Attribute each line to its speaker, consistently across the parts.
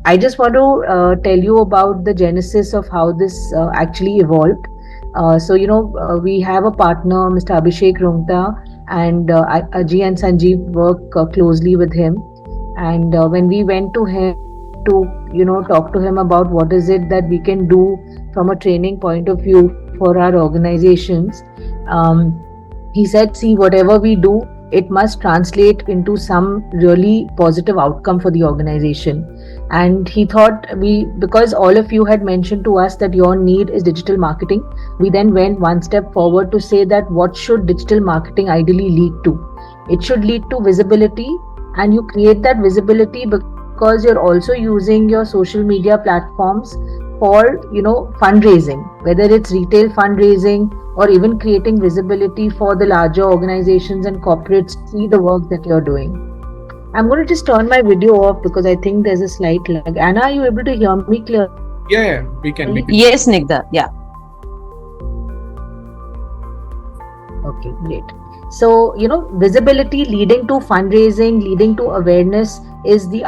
Speaker 1: I just want to tell you about the genesis of how this actually evolved. We have a partner, Mr. Abhishek Rungta, and Ajay and Sanjeev work closely with him. And when we went to him to, talk to him about what is it that we can do from a training point of view for our organizations, um, he said, see, whatever we do, it must translate into some really positive outcome for the organization. And he thought because all of you had mentioned to us that your need is digital marketing, we then went one step forward to say that what should digital marketing ideally lead to? It should lead to visibility, and you create that visibility because you're also using your social media platforms for fundraising, whether it's retail fundraising or even creating visibility for the larger organizations and corporates to see the work that you're doing. I'm going to just turn my video off because I think there's a slight lag. Anna, are you able to hear me clearly?
Speaker 2: Yeah, we can.
Speaker 3: Yes, Snigdha. Yeah.
Speaker 1: Okay, great. So, visibility leading to fundraising, leading to awareness is the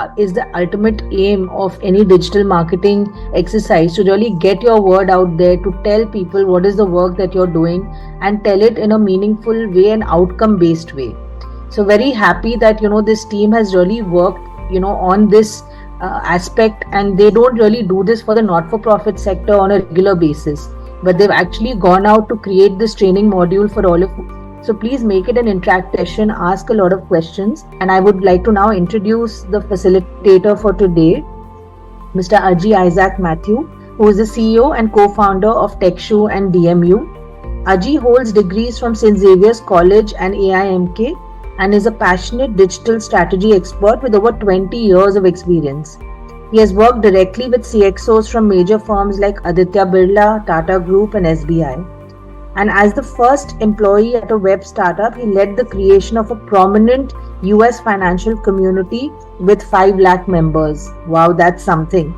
Speaker 1: ultimate aim of any digital marketing exercise, to really get your word out there, to tell people what is the work that you're doing and tell it in a meaningful way and outcome based way. So very happy that this team has really worked on this aspect, and they don't really do this for the not-for-profit sector on a regular basis, but they've actually gone out to create this training module for all of you. So please make it an interactive session, ask a lot of questions, and I would like to now introduce the facilitator for today, Mr. Ajay Isaac Matthew, who is the CEO and co-founder of TECHSHU and DMU. Ajay holds degrees from St. Xavier's College and AIMK and is a passionate digital strategy expert with over 20 years of experience. He has worked directly with CXOs from major firms like Aditya Birla, Tata Group and SBI. And as the first employee at a web startup, he led the creation of a prominent US financial community with 5 lakh members. Wow, that's something.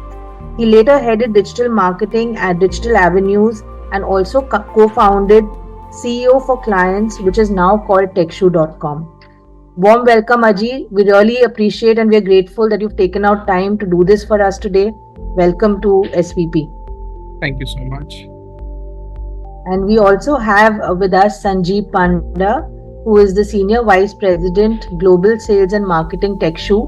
Speaker 1: He later headed digital marketing at Digital Avenues and also co-founded CEO for Clients, which is now called TECHSHU.com. Warm welcome, Ajay. We really appreciate and we are grateful that you've taken out time to do this for us today. Welcome to SVP.
Speaker 2: Thank you so much.
Speaker 1: And we also have with us Sanjeev Panda, who is the Senior Vice President, Global Sales and Marketing TECHSHU.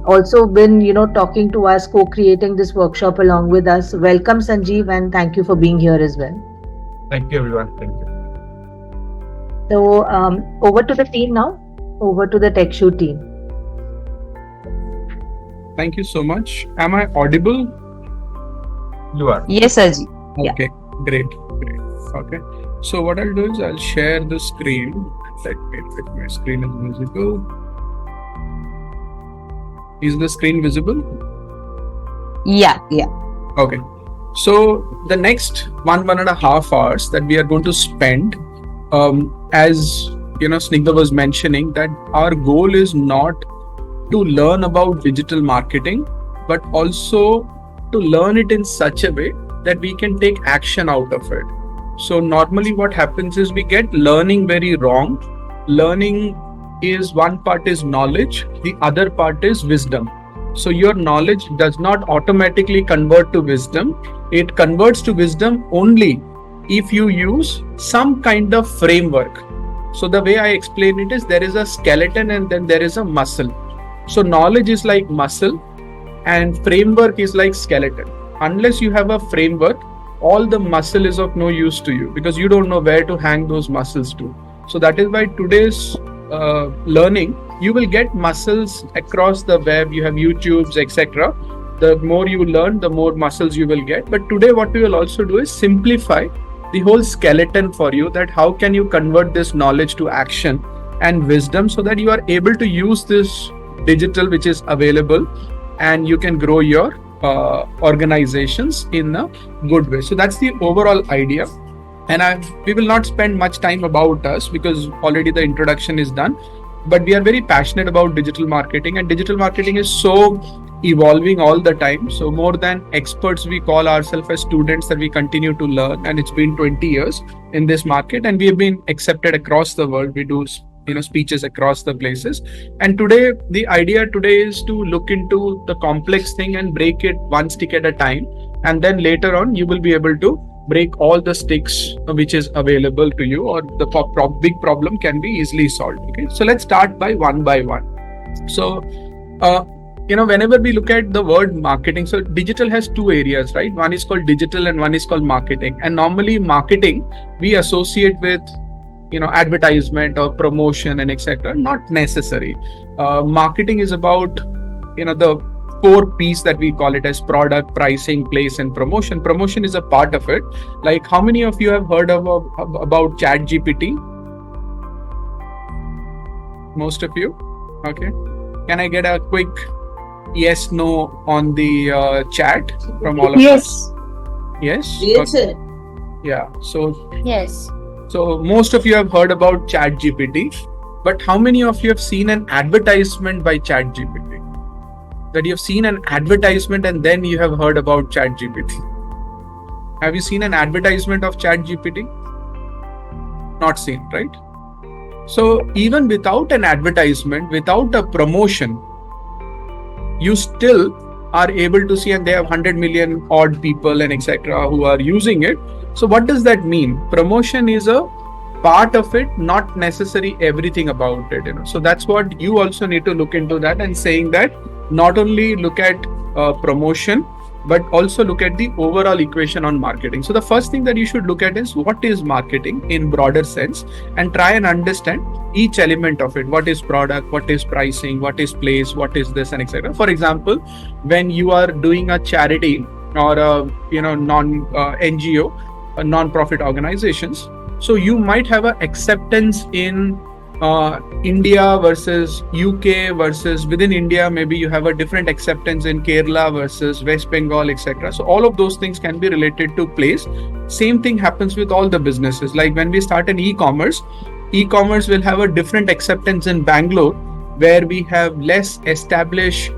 Speaker 1: Also been, talking to us, co-creating this workshop along with us. Welcome, Sanjeev, and thank you for being here as well.
Speaker 2: Thank you, everyone. Thank you.
Speaker 1: So over to the team now. Over to the TECHSHU team.
Speaker 2: Thank you so much. Am I audible?
Speaker 4: You are.
Speaker 3: Yes, Ajay.
Speaker 2: Okay, great. Okay. So what I'll do is I'll share the screen. Let me if my screen is visible. Is the screen visible?
Speaker 3: Yeah.
Speaker 2: Okay. So the next 1.5 hours that we are going to spend, as Snigdha was mentioning, that our goal is not to learn about digital marketing, but also to learn it in such a way that we can take action out of it. So normally what happens is we get learning very wrong. Learning is one part is knowledge, the other part is wisdom. So your knowledge does not automatically convert to wisdom. It converts to wisdom only if you use some kind of framework. So the way I explain it is there is a skeleton and then there is a muscle. So knowledge is like muscle and framework is like skeleton. Unless you have a framework, all the muscle is of no use to you because you don't know where to hang those muscles to. So that is why today's learning, you will get muscles across the web. You have YouTubes, etc. The more you learn, the more muscles you will get. But today what we will also do is simplify the whole skeleton for you, that how can you convert this knowledge to action and wisdom so that you are able to use this digital which is available and you can grow your organizations in a good way. So that's the overall idea. And we will not spend much time about us because already the introduction is done. But we are very passionate about digital marketing, and digital marketing is so evolving all the time. So more than experts, we call ourselves as students that we continue to learn. And it's been 20 years in this market and we have been accepted across the world. We do speeches across the places. And today, the idea today is to look into the complex thing and break it one stick at a time. And then later on, you will be able to break all the sticks which is available to you, or the big problem can be easily solved. Okay, so let's start by one. So, whenever we look at the word marketing, so digital has two areas, right? One is called digital and one is called marketing. And normally marketing we associate with advertisement or promotion and etc. Not necessary. Marketing is about the core piece that we call it as product, pricing, place, and promotion. Promotion is a part of it. Like, how many of you have heard about ChatGPT? Most of you. Okay, can I get a quick yes, no on the chat from all of us? Yes.
Speaker 1: Yes,
Speaker 2: Okay.
Speaker 1: sir.
Speaker 2: Yeah. So
Speaker 5: Yes.
Speaker 2: most of you have heard about ChatGPT, but how many of you have seen an advertisement by ChatGPT? That you have seen an advertisement and then you have heard about ChatGPT. Have you seen an advertisement of ChatGPT? Not seen, right? So even without an advertisement, without a promotion, you still are able to see, and they have 100 million odd people and etc. who are using it. So what does that mean? Promotion is a part of it, not necessary everything about it. So that's what you also need to look into that, and saying that not only look at promotion, but also look at the overall equation on marketing. So the first thing that you should look at is what is marketing in broader sense, and try and understand each element of it. What is product, what is pricing, what is place, what is this, and etc. For example, when you are doing a charity or a NGO, non-profit organizations, so you might have an acceptance in India versus UK versus within India, maybe you have a different acceptance in Kerala versus West Bengal, etc. So all of those things can be related to place. Same thing happens with all the businesses. Like when we start an e-commerce will have a different acceptance in Bangalore, where we have less established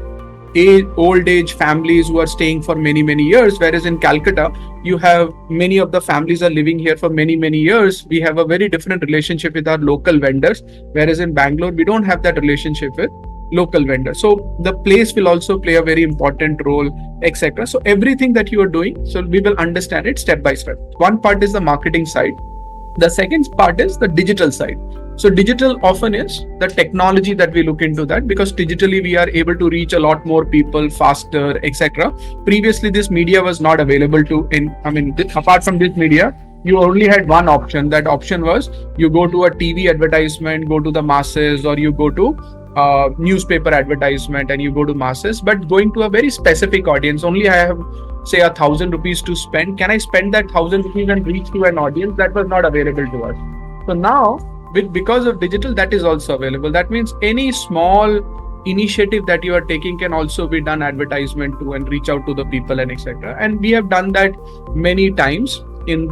Speaker 2: old age families who are staying for many years, whereas in Calcutta you have many of the families are living here for many years. We have a very different relationship with our local vendors, whereas in Bangalore we don't have that relationship with local vendors. So the place will also play a very important role, etc. So everything that you are doing, so we will understand it step by step. One part is the marketing side. The second part is the digital side. So digital often is the technology that we look into that, because digitally we are able to reach a lot more people faster, etc. Previously, this media was not available apart from this media, you only had one option. That option was you go to a TV advertisement, go to the masses, or you go to newspaper advertisement and you go to masses, but going to a very specific audience. Only I have say 1,000 rupees to spend. Can I spend that 1,000 rupees and reach to an audience? That was not available to us. So now, because of digital, that is also available. That means any small initiative that you are taking can also be done advertisement to and reach out to the people and etc. And we have done that many times in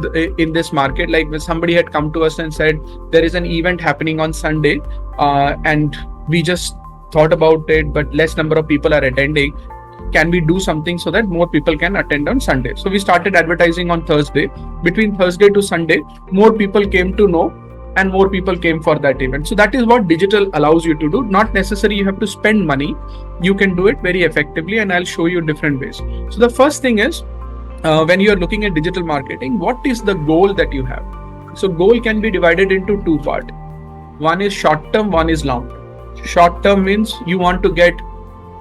Speaker 2: this market. Like when somebody had come to us and said there is an event happening on Sunday, and we just thought about it, but less number of people are attending. Can we do something so that more people can attend on Sunday? So we started advertising on Thursday. Between Thursday to Sunday, more people came to know and more people came for that event. So that is what digital allows you to do. Not necessarily you have to spend money. You can do it very effectively, and I'll show you different ways. So the first thing is, when you are looking at digital marketing, what is the goal that you have? So goal can be divided into two parts. One is short term, one is long term. Short term means you want to get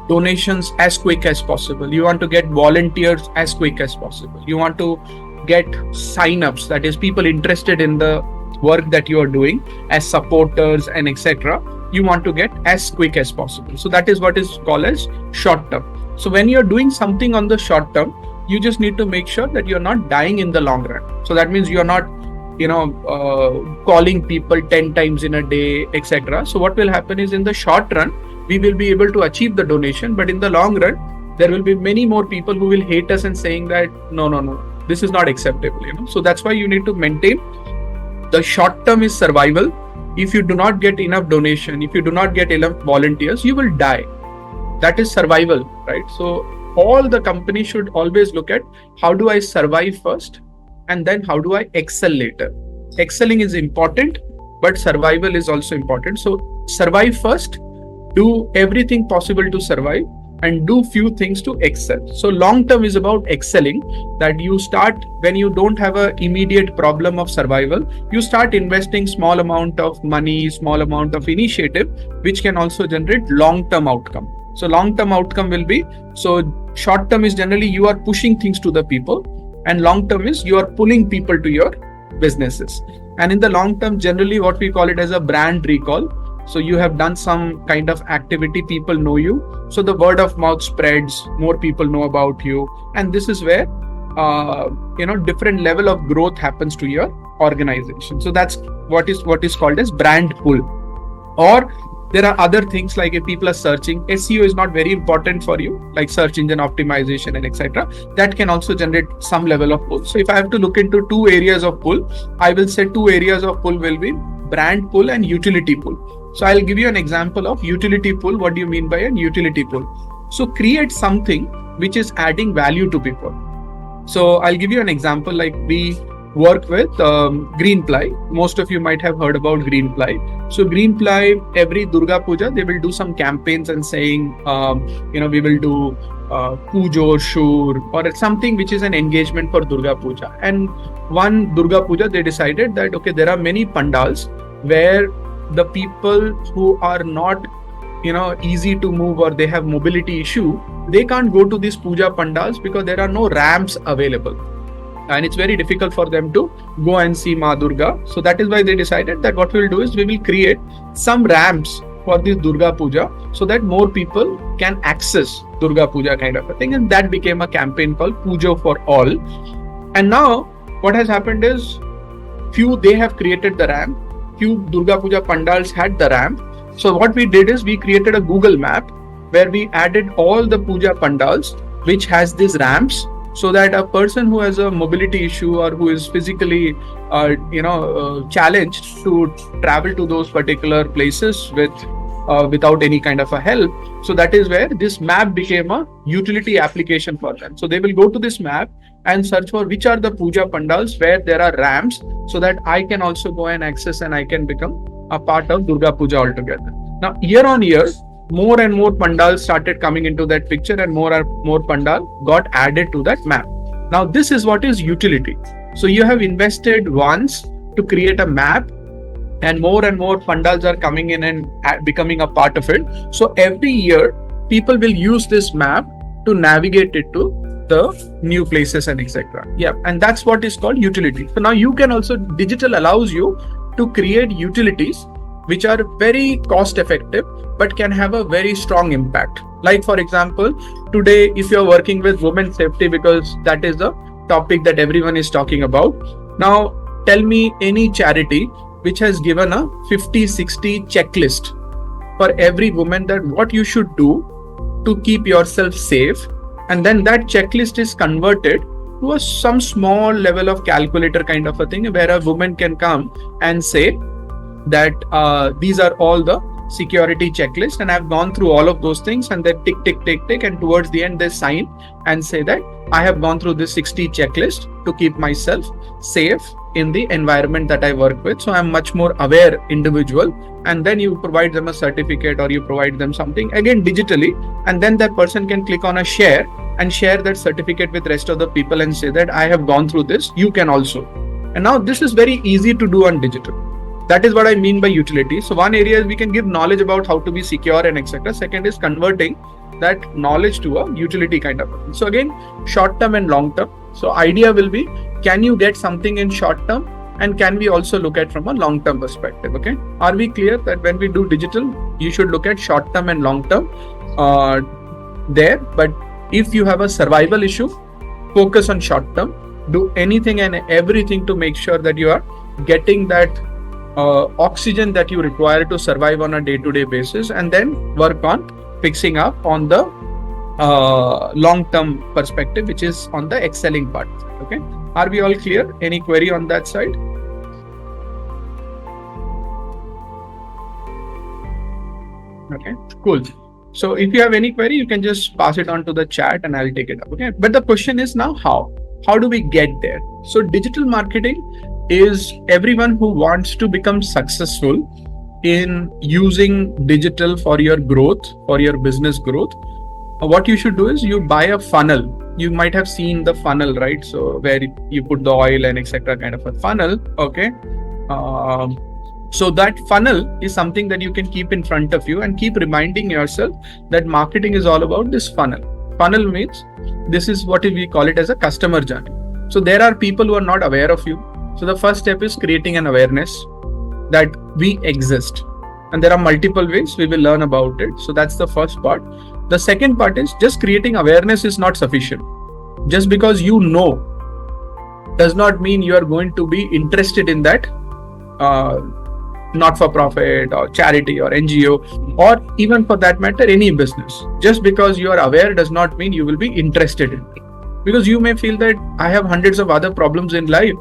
Speaker 2: donations as quick as possible. You want to get volunteers as quick as possible. You want to get sign-ups, that is people interested in the work that you are doing as supporters and etc. You want to get as quick as possible. So that is what is called as short term. So when you're doing something on the short term, you just need to make sure that you're not dying in the long run. So that means you're not calling people 10 times in a day, etc. So what will happen is, in the short run we will be able to achieve the donation, but in the long run there will be many more people who will hate us and saying that no, this is not acceptable. So that's why you need to maintain. The short term is survival. If you do not get enough donation, if you do not get enough volunteers, you will die. That is survival, right? So all the companies should always look at how do I survive first, and then how do I excel later. Excelling is important, but survival is also important. So survive first, do everything possible to survive, and do few things to excel. So long term is about excelling, that you start when you don't have a immediate problem of survival, you start investing small amount of money, small amount of initiative, which can also generate long term outcome. So long term outcome will be, so short term is generally you are pushing things to the people, and long term is you are pulling people to your businesses. And in the long term, generally what we call it as a brand recall. So you have done some kind of activity, people know you, so the word of mouth spreads, more people know about you, and this is where different level of growth happens to your organization. So that's what is called as brand pull. Or there are other things like if people are searching, SEO is not very important for you, like search engine optimization and etc. That can also generate some level of pull. So if I have to look into two areas of pull, I will say two areas of pull will be brand pull and utility pull. So I'll give you an example of utility pull. What do you mean by a utility pull? So create something which is adding value to people. So I'll give you an example, like we work with Greenply. Most of you might have heard about Greenply. So Greenply, every Durga Puja, they will do some campaigns and saying, we will do Pujo Shur or something which is an engagement for Durga Puja. And one Durga Puja, they decided that, okay, there are many pandals where the people who are not easy to move or they have mobility issue, they can't go to these puja pandals because there are no ramps available, and it's very difficult for them to go and see Ma Durga. So that is why they decided that what we will do is we will create some ramps for this Durga Puja so that more people can access Durga Puja kind of a thing, and that became a campaign called Pujo for All. And now what has happened is they have created the ramp. Few Durga Puja pandals had the ramp. So what we did is we created a Google map where we added all the puja pandals which has these ramps, so that a person who has a mobility issue or who is physically challenged to travel to those particular places without any kind of a help. So that is where this map became a utility application for them. So they will go to this map and search for which are the puja pandals where there are ramps, so that I can also go and access and I can become a part of Durga Puja altogether. Now, year on year, more and more pandals started coming into that picture, and more and more pandal got added to that map. Now, this is what is utility. So you have invested once to create a map, and more pandals are coming in and becoming a part of it. So every year, people will use this map to navigate it to the new places and etc. Yeah, and that's what is called utility. So now you can also, digital allows you to create utilities which are very cost effective but can have a very strong impact. Like for example, today if you're working with women's safety, because that is the topic that everyone is talking about, now tell me any charity which has given a 50-60 checklist for every woman that what you should do to keep yourself safe, and then that checklist is converted to some small level of calculator kind of a thing where a woman can come and say that these are all the security checklist and I've gone through all of those things, and then tick, and towards the end they sign and say that I have gone through this 60 checklist to keep myself safe in the environment that I work with. So I'm much more aware individual, and then you provide them a certificate or you provide them something again digitally, and then that person can click on a share and share that certificate with rest of the people and say that I have gone through this, you can also. And now this is very easy to do on digital. That is what I mean by utility. So one area is we can give knowledge about how to be secure and etc. Second is converting that knowledge to a utility kind of thing. So again, short term and long term. So idea will be, can you get something in short term, and can we also look at from a long term perspective? Okay, are we clear that when we do digital, you should look at short term and long term there? But if you have a survival issue, focus on short term. Do anything and everything to make sure that you are getting that oxygen that you require to survive on a day-to-day basis, and then work on fixing up on the long-term perspective, which is on the excelling part. Okay, are we all clear? Any query on that side? Okay, cool. So if you have any query, you can just pass it on to the chat and I'll take it up. Okay, but the question is now how do we get there? So digital marketing is everyone who wants to become successful in using digital for your growth, for your business growth. What you should do is you buy a funnel. You might have seen the funnel, right? So where you put the oil and etc. kind of a funnel. Okay. So that funnel is something that you can keep in front of you and keep reminding yourself that marketing is all about this funnel. Funnel means this is what we call it as a customer journey. So there are people who are not aware of you. So the first step is creating an awareness that we exist. And there are multiple ways we will learn about it. So that's the first part. The second part is just creating awareness is not sufficient. Just because you know does not mean you are going to be interested in that not-for-profit or charity or NGO, or even for that matter, any business. Just because you are aware does not mean you will be interested in it. Because you may feel that I have hundreds of other problems in life.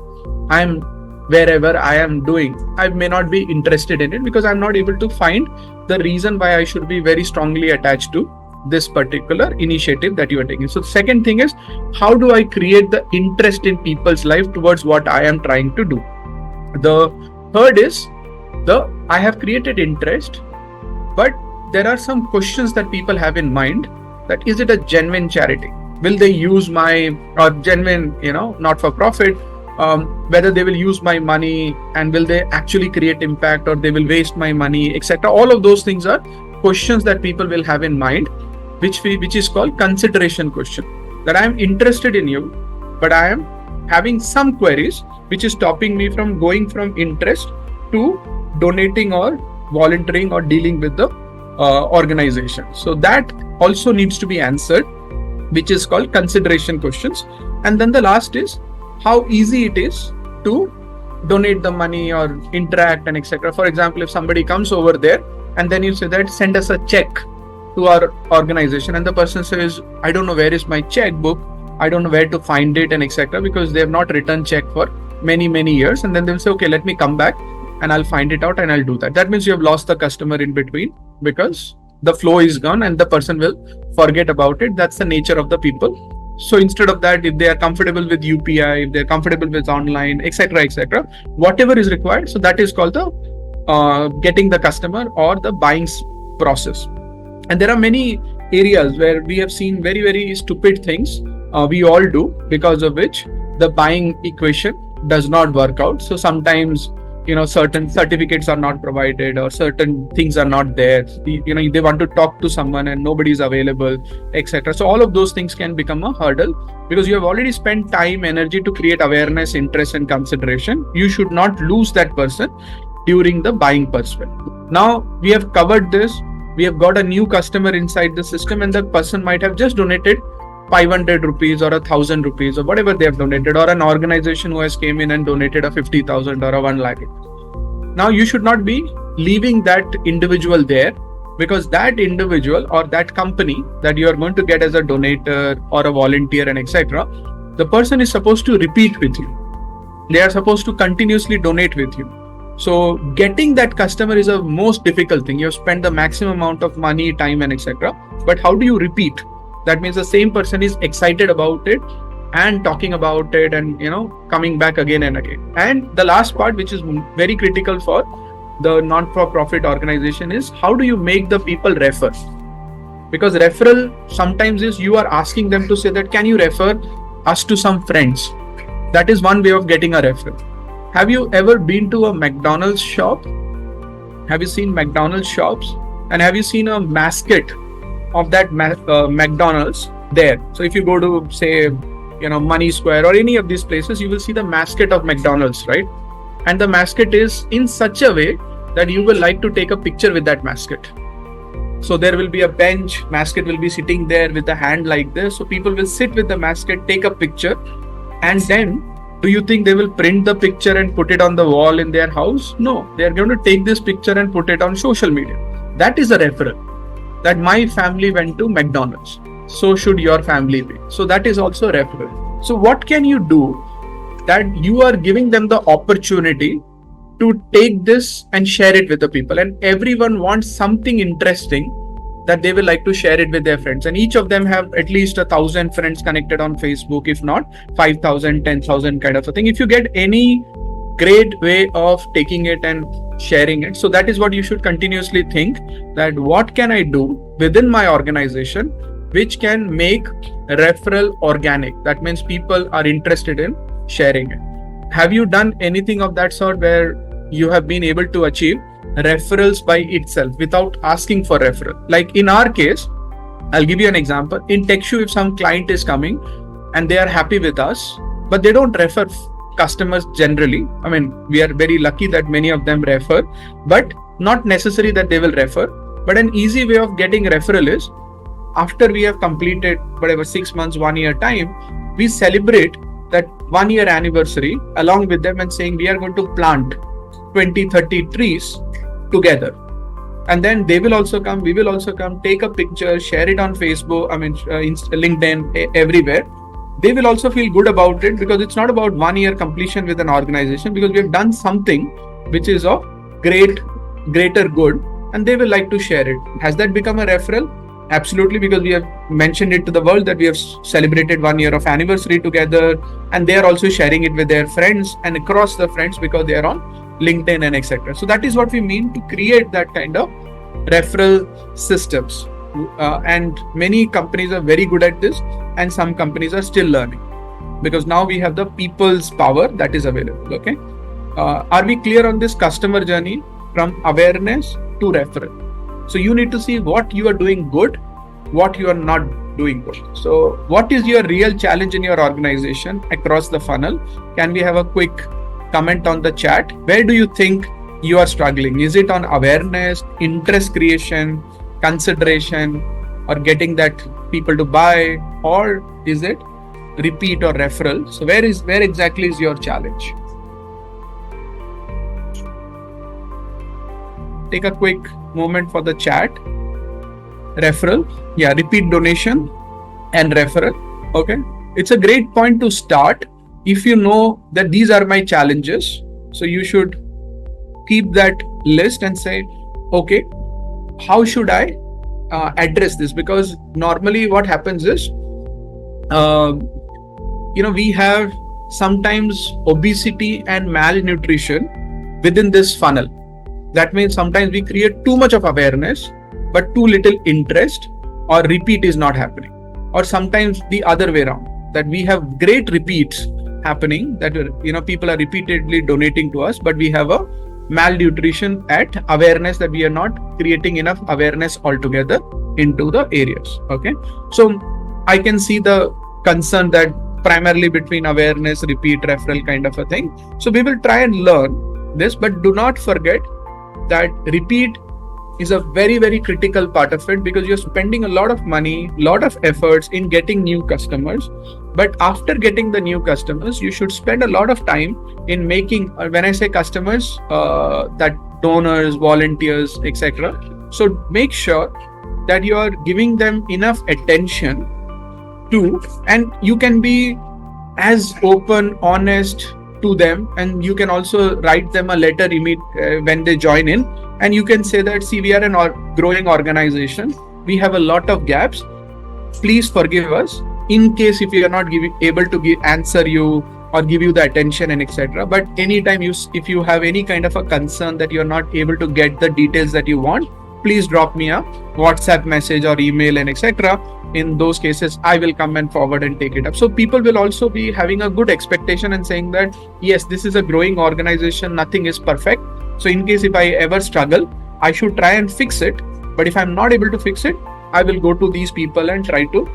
Speaker 2: I'm wherever I am doing, I may not be interested in it because I'm not able to find the reason why I should be very strongly attached to this particular initiative that you are taking. So the second thing is, how do I create the interest in people's life towards what I am trying to do? The third is, I have created interest, but there are some questions that people have in mind. That is it a genuine charity? Will they use my, or genuine, not for profit? Whether they will use my money and will they actually create impact, or they will waste my money, etc. All of those things are questions that people will have in mind, which is called consideration question. That I am interested in you, but I am having some queries which is stopping me from going from interest to donating or volunteering or dealing with the organization. So that also needs to be answered, which is called consideration questions. And then the last is how easy it is to donate the money or interact and etc. For example, if somebody comes over there and then you say that send us a check to our organization, and the person says, I don't know where is my checkbook, I don't know where to find it and etc. because they have not written check for many years, and then they'll say, okay, let me come back and I'll find it out and I'll do that. That means you have lost the customer in between because the flow is gone and the person will forget about it. That's the nature of the people. So instead of that, if they are comfortable with UPI, if they're comfortable with online, etc., whatever is required, so that is called the getting the customer or the buying process. And there are many areas where we have seen very stupid things we all do, because of which the buying equation does not work out. So sometimes certain certificates are not provided or certain things are not there. They want to talk to someone and nobody is available, etc. So all of those things can become a hurdle because you have already spent time, energy to create awareness, interest and consideration. You should not lose that person during the buying perspective. Now we have covered this. We have got a new customer inside the system, and that person might have just donated 500 rupees or 1,000 rupees or whatever they have donated, or an organization who has came in and donated a 50,000 or a 1 lakh. Now you should not be leaving that individual there, because that individual or that company that you are going to get as a donator or a volunteer and etc., the person is supposed to repeat with you. They are supposed to continuously donate with you. So getting that customer is a most difficult thing. You have spent the maximum amount of money, time and etc. But how do you repeat? That means the same person is excited about it and talking about it and coming back again and again. And the last part, which is very critical for the non-for-profit organization, is how do you make the people refer? Because referral sometimes is you are asking them to say that, can you refer us to some friends? That is one way of getting a referral. Have you ever been to a McDonald's shop? Have you seen McDonald's shops? And have you seen a mascot of that McDonald's there? So if you go to say Money Square or any of these places, you will see the mascot of McDonald's, right? And the mascot is in such a way that you will like to take a picture with that mascot. So there will be a bench, mascot will be sitting there with a hand like this, so people will sit with the mascot, take a picture, and then do you think they will print the picture and put it on the wall in their house? No, they are going to take this picture and put it on social media. That is a referral. That my family went to McDonald's, so should your family be. So that is also a referral. So what can you do that you are giving them the opportunity to take this and share it with the people, and everyone wants something interesting that they will like to share it with their friends, and each of them have at least 1,000 friends connected on Facebook, if not 5,000, 10,000 kind of a thing. If you get any great way of taking it and sharing it. So that is what you should continuously think, that what can I do within my organization which can make referral organic. That means people are interested in sharing it. Have you done anything of that sort where you have been able to achieve referrals by itself without asking for referral? Like in our case, I'll give you an example. In TECHSHU, if some client is coming and they are happy with us, but they don't refer customers generally. I mean, we are very lucky that many of them refer, but not necessary that they will refer. But an easy way of getting referral is, after we have completed whatever 6 months, 1 year time, we celebrate that 1 year anniversary along with them and saying we are going to plant 20, 30 trees together. And then they will also come, we will also come, take a picture, share it on Facebook, LinkedIn, everywhere. They will also feel good about it, because it's not about 1 year completion with an organization, because we have done something which is of greater good, and they will like to share it. Has that become a referral? Absolutely, because we have mentioned it to the world that we have celebrated 1 year of anniversary together, and they are also sharing it with their friends and across the friends because they are on LinkedIn and etc. So that is what we mean to create that kind of referral systems. And many companies are very good at this, and some companies are still learning, because now we have the people's power that is available. Okay, are we clear on this customer journey from awareness to referral? So you need to see what you are doing good, what you are not doing good. So what is your real challenge in your organization across the funnel? Can we have a quick comment on the chat? Where do you think you are struggling? Is it on awareness, interest creation, consideration, or getting that people to buy, or is it repeat or referral? So where exactly is your challenge? Take a quick moment for the chat. Referral, yeah, repeat donation and referral. Okay, it's a great point to start. If you know that these are my challenges, so you should keep that list and say, okay, how should I address this? Because normally what happens is, we have sometimes obesity and malnutrition within this funnel. That means sometimes we create too much of awareness, but too little interest, or repeat is not happening. Or sometimes the other way around, that we have great repeats happening, that people are repeatedly donating to us, but we have a malnutrition at awareness, that we are not creating enough awareness altogether into the areas. Okay, so I can see the concern that primarily between awareness, repeat, referral kind of a thing. So we will try and learn this, but do not forget that repeat is a very, very critical part of it, because you're spending a lot of money, lot of efforts in getting new customers. But after getting the new customers, you should spend a lot of time in making, when I say customers, that donors, volunteers, etc. So make sure that you are giving them enough attention to, and you can be as open, honest to them, and you can also write them a letter when they join in, and you can say that, see, we are a growing organization, we have a lot of gaps, please forgive us in case if we are not able to answer you or give you the attention and etc. But anytime if you have any kind of a concern that you are not able to get the details that you want, please drop me a WhatsApp message or email and etc. In those cases, I will come and forward and take it up. So people will also be having a good expectation and saying that, yes, this is a growing organization, nothing is perfect. So in case if I ever struggle, I should try and fix it. But if I'm not able to fix it, I will go to these people and try to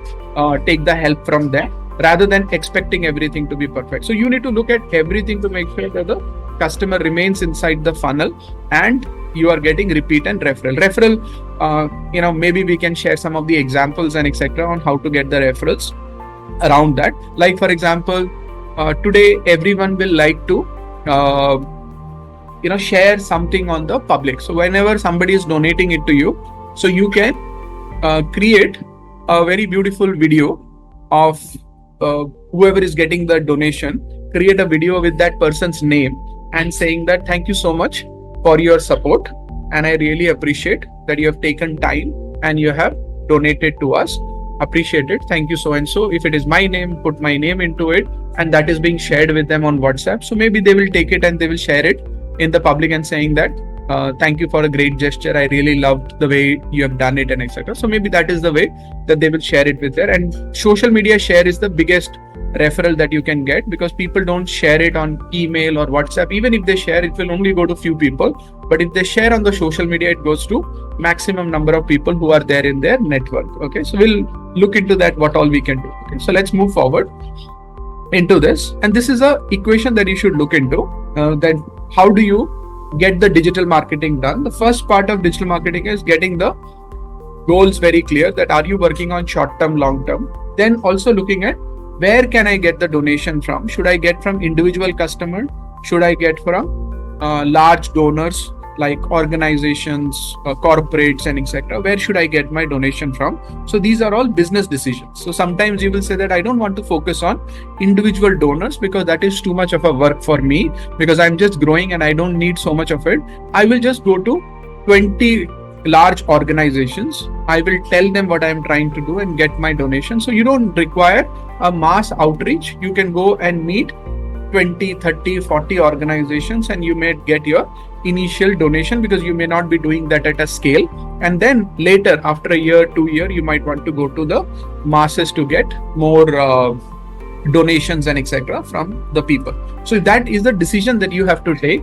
Speaker 2: take the help from them, rather than expecting everything to be perfect. So you need to look at everything to make sure that the customer remains inside the funnel and you are getting repeat and referral. Maybe we can share some of the examples and etc. on how to get the referrals around that. Like for example, today everyone will like to share something on the public. So whenever somebody is donating it to you, so you can create a very beautiful video of whoever is getting the donation, create a video with that person's name and saying that, thank you so much for your support, and I really appreciate that you have taken time and you have donated to us. appreciated, thank you so and so. If it is my name, put my name into it, and that is being shared with them on WhatsApp. So maybe they will take it and they will share it in the public and saying that thank you for a great gesture, I really loved the way you have done it, and etc. So maybe that is the way that they will share it with there. And social media share is the biggest referral that you can get, because people don't share it on email or WhatsApp. Even if they share, it will only go to few people, but if they share on the social media, it goes to maximum number of people who are there in their network. Okay, so we'll look into that, what all we can do. Okay, so let's move forward into this, and this is a equation that you should look into, that how do you get the digital marketing done. The first part of digital marketing is getting the goals very clear, that are you working on short term, long term. Then also looking at where can I get the donation from. Should I get from individual customer? Should I get from large donors like organizations, corporates, and etc.? Where should I get my donation from? So these are all business decisions. So sometimes you will say that I don't want to focus on individual donors because that is too much of a work for me, because I'm just growing and I don't need so much of it. I will just go to 20 large organizations. I will tell them what I'm trying to do and get my donation. So you don't require a mass outreach. You can go and meet 20, 30, 40 organizations and you may get your initial donation, because you may not be doing that at a scale. And then later, after a year, 2 years, you might want to go to the masses to get more donations and etc. from the people. So that is the decision that you have to take,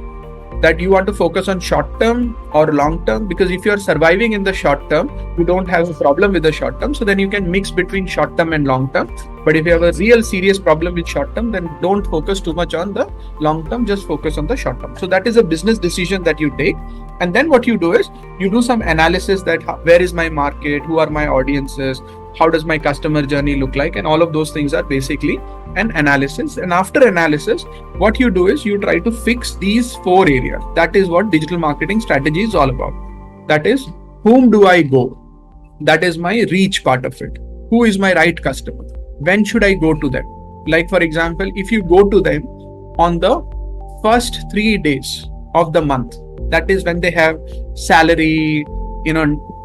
Speaker 2: that you want to focus on short term or long term, because if you are surviving in the short term, you don't have a problem with the short term. So then you can mix between short term and long term. But if you have a real serious problem with short term, then don't focus too much on the long term, just focus on the short term. So that is a business decision that you take. And then what you do is you do some analysis, that where is my market, who are my audiences, how does my customer journey look like, and all of those things are basically an analysis. And after analysis, what you do is you try to fix these 4 areas. That is what digital marketing strategy is all about. That is, whom do I go? That is my reach part of it. Who is my right customer? When should I go to them? Like for example, if you go to them on the first 3 days of the month, that is when they have salary,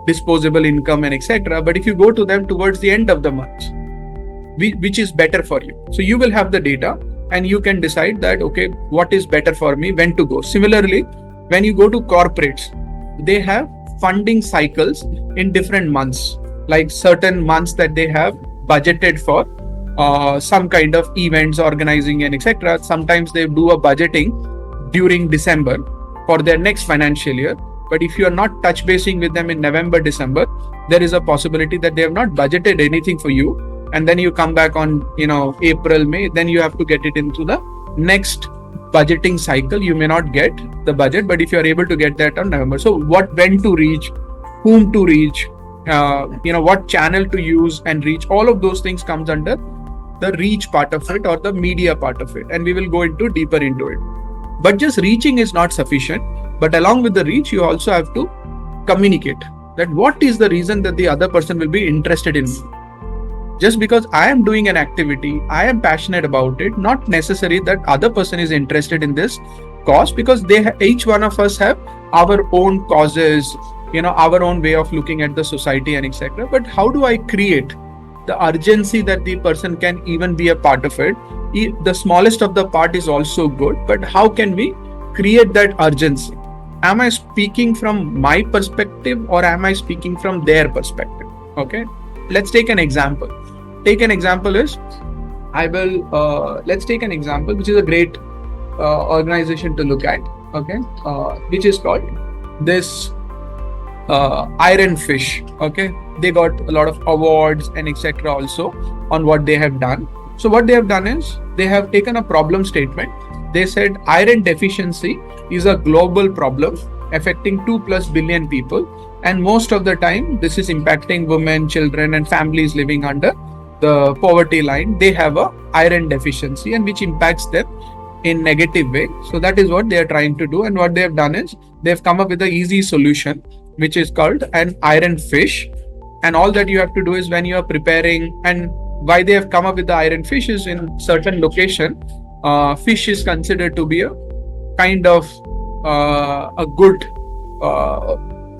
Speaker 2: disposable income and etc. But if you go to them towards the end of the month, which is better for you? So you will have the data and you can decide that, okay, what is better for me, when to go. Similarly, when you go to corporates, they have funding cycles in different months, like certain months that they have budgeted for some kind of events, organizing and etc. Sometimes they do a budgeting during December for their next financial year. But if you are not touch basing with them in November, December, there is a possibility that they have not budgeted anything for you. And then you come back on, April, May, then you have to get it into the next budgeting cycle. You may not get the budget, but if you are able to get that on November. So when to reach, whom to reach, what channel to use and reach, all of those things comes under the reach part of it or the media part of it. And we will go into deeper into it. But just reaching is not sufficient. But along with the reach, you also have to communicate that what is the reason that the other person will be interested in me. Just because I am doing an activity, I am passionate about it, not necessary that other person is interested in this cause, because each one of us have our own causes, our own way of looking at the society and etc. But how do I create the urgency that the person can even be a part of it? The smallest of the part is also good, but how can we create that urgency? Am I speaking from my perspective or am I speaking from their perspective? Okay, let's take an example. Let's take an example, which is a great organization to look at. Okay, which is called this Iron Fish. Okay, they got a lot of awards and etc. also on what they have done. So what they have done is they have taken a problem statement. They said iron deficiency is a global problem affecting 2+ billion people, and most of the time this is impacting women, children and families living under the poverty line. They have a iron deficiency and which impacts them in negative way. So that is what they are trying to do, and what they have done is they have come up with an easy solution which is called an iron fish. And all that you have to do is, when you are preparing, and why they have come up with the iron fish is, in certain location, fish is considered to be a kind of a good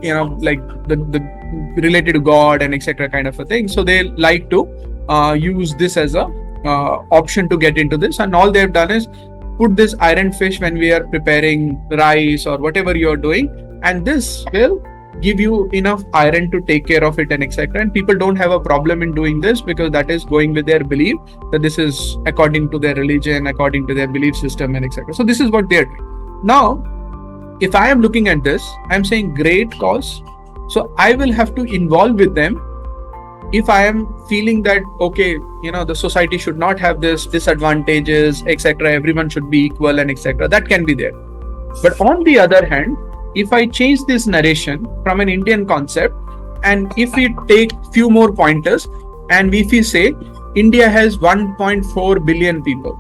Speaker 2: like the related to God and etc. kind of a thing. So they like to use this as a option to get into this, and all they've done is put this iron fish when we are preparing rice or whatever you're doing, and this will give you enough iron to take care of it and etc. And people don't have a problem in doing this because that is going with their belief that this is according to their religion, according to their belief system and etc. So this is what they're doing. Now, if I am looking at this, I'm saying great cause. So I will have to involve with them. If I am feeling that, okay, the society should not have this disadvantages, etc. Everyone should be equal and etc. That can be there. But on the other hand, if I change this narration from an Indian concept, and if we take few more pointers, and if we say India has 1.4 billion people,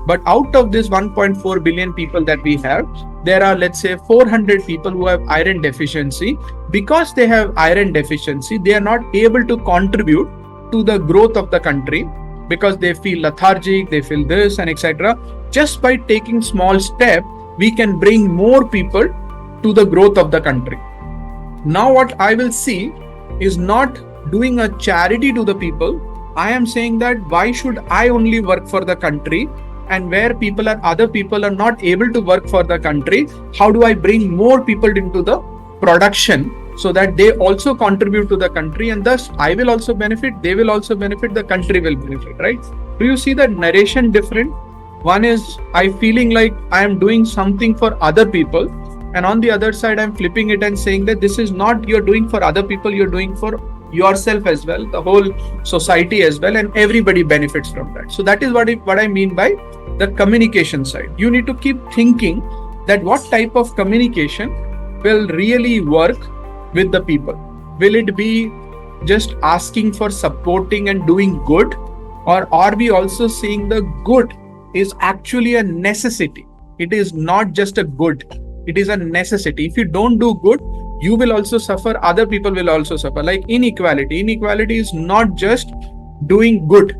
Speaker 2: but out of this 1.4 billion people that we have, there are, let's say, 400 people who have iron deficiency. Because they have iron deficiency, they are not able to contribute to the growth of the country because they feel lethargic, they feel this and etc. Just by taking small step, we can bring more people to the growth of the country. Now what I will see is not doing a charity to the people. I am saying that why should I only work for the country, and where other people are not able to work for the country, how do I bring more people into the production so that they also contribute to the country, and thus I will also benefit, they will also benefit, the country will benefit, right? Do you see that narration different? One is I feeling like I am doing something for other people, and on the other side I'm flipping it and saying that this is not you're doing for other people, you're doing for yourself as well, the whole society as well, and everybody benefits from that. So that is what I mean by the communication side. You need to keep thinking that what type of communication will really work with the people. Will it be just asking for supporting and doing good, or are we also seeing the good is actually a necessity? It is not just a good, it is a necessity. If you don't do good, you will also suffer, other people will also suffer. Like inequality is not just doing good.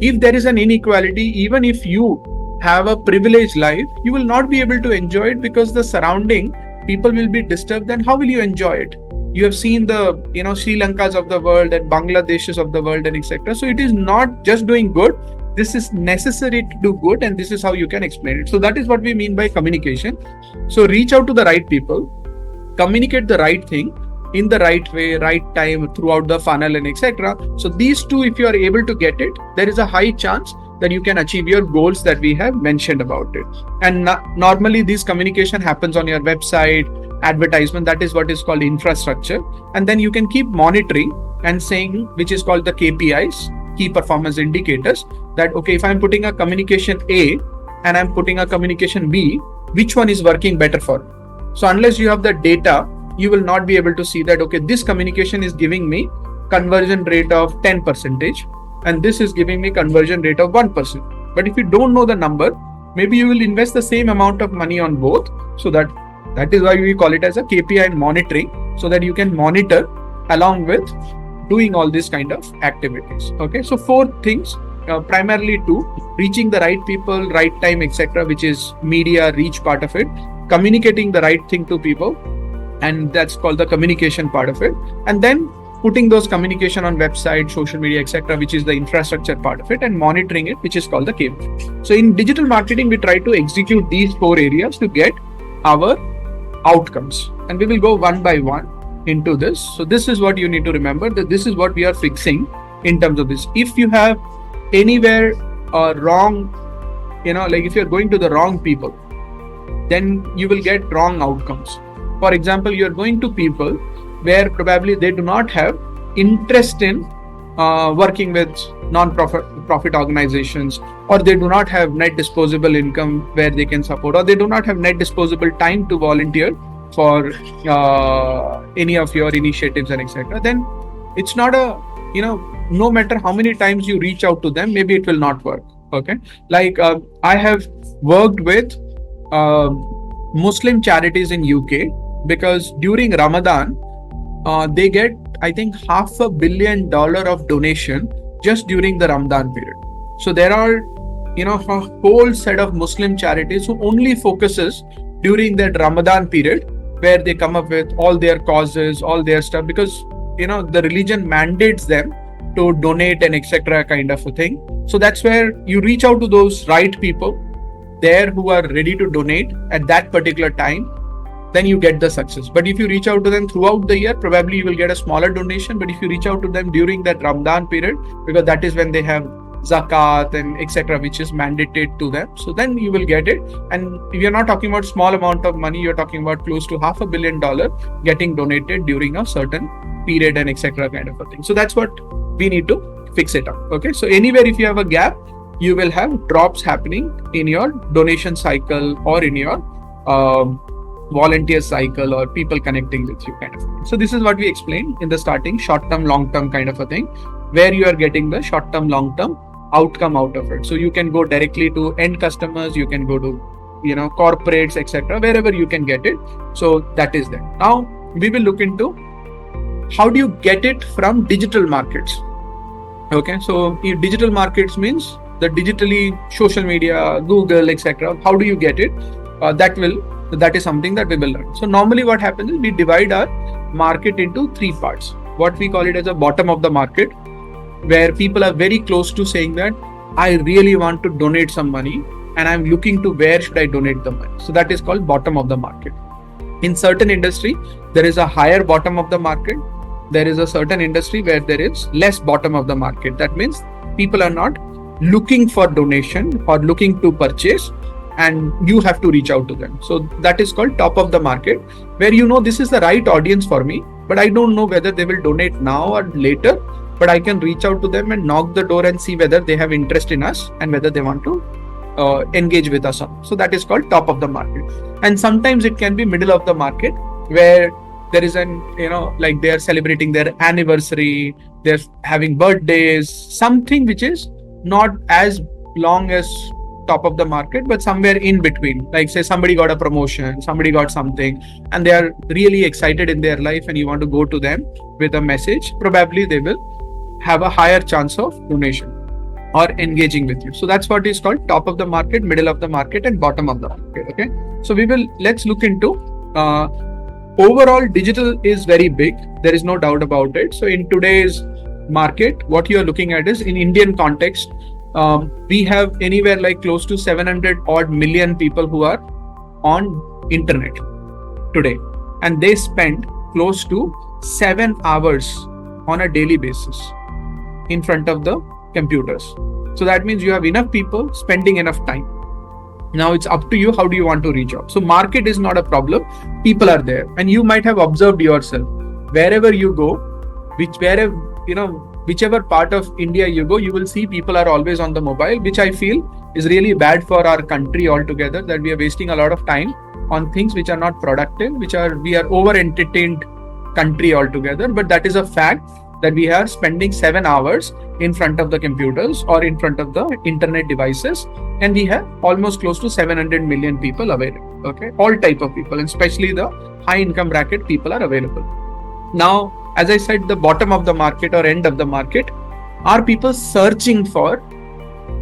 Speaker 2: If there is an inequality, even if you have a privileged life, you will not be able to enjoy it because the surrounding people will be disturbed. Then how will you enjoy it? You have seen the Sri Lankas of the world and Bangladeshs of the world and etc. So it is not just doing good, this is necessary to do good, and this is how you can explain it. So that is what we mean by communication. So reach out to the right people, communicate the right thing in the right way, right time, throughout the funnel and etc. So these two, if you are able to get it, there is a high chance that you can achieve your goals that we have mentioned about it. And normally this communication happens on your website, advertisement, that is what is called infrastructure. And then you can keep monitoring and saying, which is called the KPIs, key performance indicators, that okay, if I'm putting a communication A and I'm putting a communication B, which one is working better for me? So unless you have the data, you will not be able to see that, okay, this communication is giving me conversion rate of 10% and this is giving me conversion rate of 1%. But if you don't know the number, maybe you will invest the same amount of money on both. So that is why we call it as a KPI monitoring, so that you can monitor along with doing all these kind of activities. Okay, so 4 things, primarily 2, reaching the right people, right time, etc., which is media reach part of it, communicating the right thing to people, and that's called the communication part of it, and then putting those communication on website, social media, etc., which is the infrastructure part of it, and monitoring it, which is called the KPI. So in digital marketing, we try to execute these 4 areas to get our outcomes, and we will go one by one into this. So this is what you need to remember, that this is what we are fixing in terms of this. If you have anywhere wrong, like if you're going to the wrong people, then you will get wrong outcomes. For example, you're going to people where probably they do not have interest in working with non-profit organizations, or they do not have net disposable income where they can support, or they do not have net disposable time to volunteer for any of your initiatives and etc. Then it's not a, no matter how many times you reach out to them, maybe it will not work. Okay, like I have worked with Muslim charities in UK, because during Ramadan they get, I think, $500 million of donation just during the Ramadan period. So there are a whole set of Muslim charities who only focuses during that Ramadan period where they come up with all their causes, all their stuff, because the religion mandates them to donate and etc. kind of a thing. So that's where you reach out to those right people there who are ready to donate at that particular time, then you get the success. But if you reach out to them throughout the year, probably you will get a smaller donation. But if you reach out to them during that Ramadan period, because that is when they have zakat and etc., which is mandated to them, so then you will get it. And if you're not talking about small amount of money, you're talking about close to $500 million getting donated during a certain period and etc. kind of a thing. So that's what we need to fix it up. Okay, so anywhere if you have a gap, you will have drops happening in your donation cycle or in your volunteer cycle or people connecting with you kind of thing. So this is what we explained in the starting, short-term, long-term kind of a thing, where you are getting the short-term, long-term outcome out of it. So you can go directly to end customers, you can go to corporates, etc., wherever you can get it. So that is that. Now we will look into how do you get it from digital markets. Okay, so digital markets means the digitally social media, Google, etc. How do you get it? That is something that we will learn. So normally what happens is we divide our market into three parts. What we call it as a bottom of the market, where people are very close to saying that I really want to donate some money and I'm looking to where should I donate the money. So that is called bottom of the market. In certain industry, there is a higher bottom of the market. There is a certain industry where there is less bottom of the market. That means people are not looking for donation or looking to purchase, and you have to reach out to them. So that is called top of the market, where this is the right audience for me, but I don't know whether they will donate now or later, but I can reach out to them and knock the door and see whether they have interest in us and whether they want to engage with us. So that is called top of the market. And sometimes it can be middle of the market, where there is like they are celebrating their anniversary, they're having birthdays, something which is not as long as top of the market, but somewhere in between. Like say somebody got a promotion, somebody got something, and they are really excited in their life, and you want to go to them with a message, probably they will have a higher chance of donation or engaging with you. So that's what is called top of the market, middle of the market, and bottom of the market. Okay, so let's look into overall digital is very big. There is no doubt about it. So in today's market, what you are looking at is in Indian context, we have anywhere like close to 700 odd million people who are on internet today, and they spend close to 7 hours on a daily basis in front of the computers. So that means you have enough people spending enough time. Now it's up to you, how do you want to reach out? So market is not a problem, people are there, and you might have observed yourself, wherever you go, whichever part of India you go, you will see people are always on the mobile, which I feel is really bad for our country altogether, that we are wasting a lot of time on things which are not productive, we are over entertained country altogether. But that is a fact, that we are spending 7 hours in front of the computers or in front of the internet devices, and we have almost close to 700 million people available. Okay, all type of people, and especially the high income bracket people are available. Now, as I said, the bottom of the market or end of the market are people searching for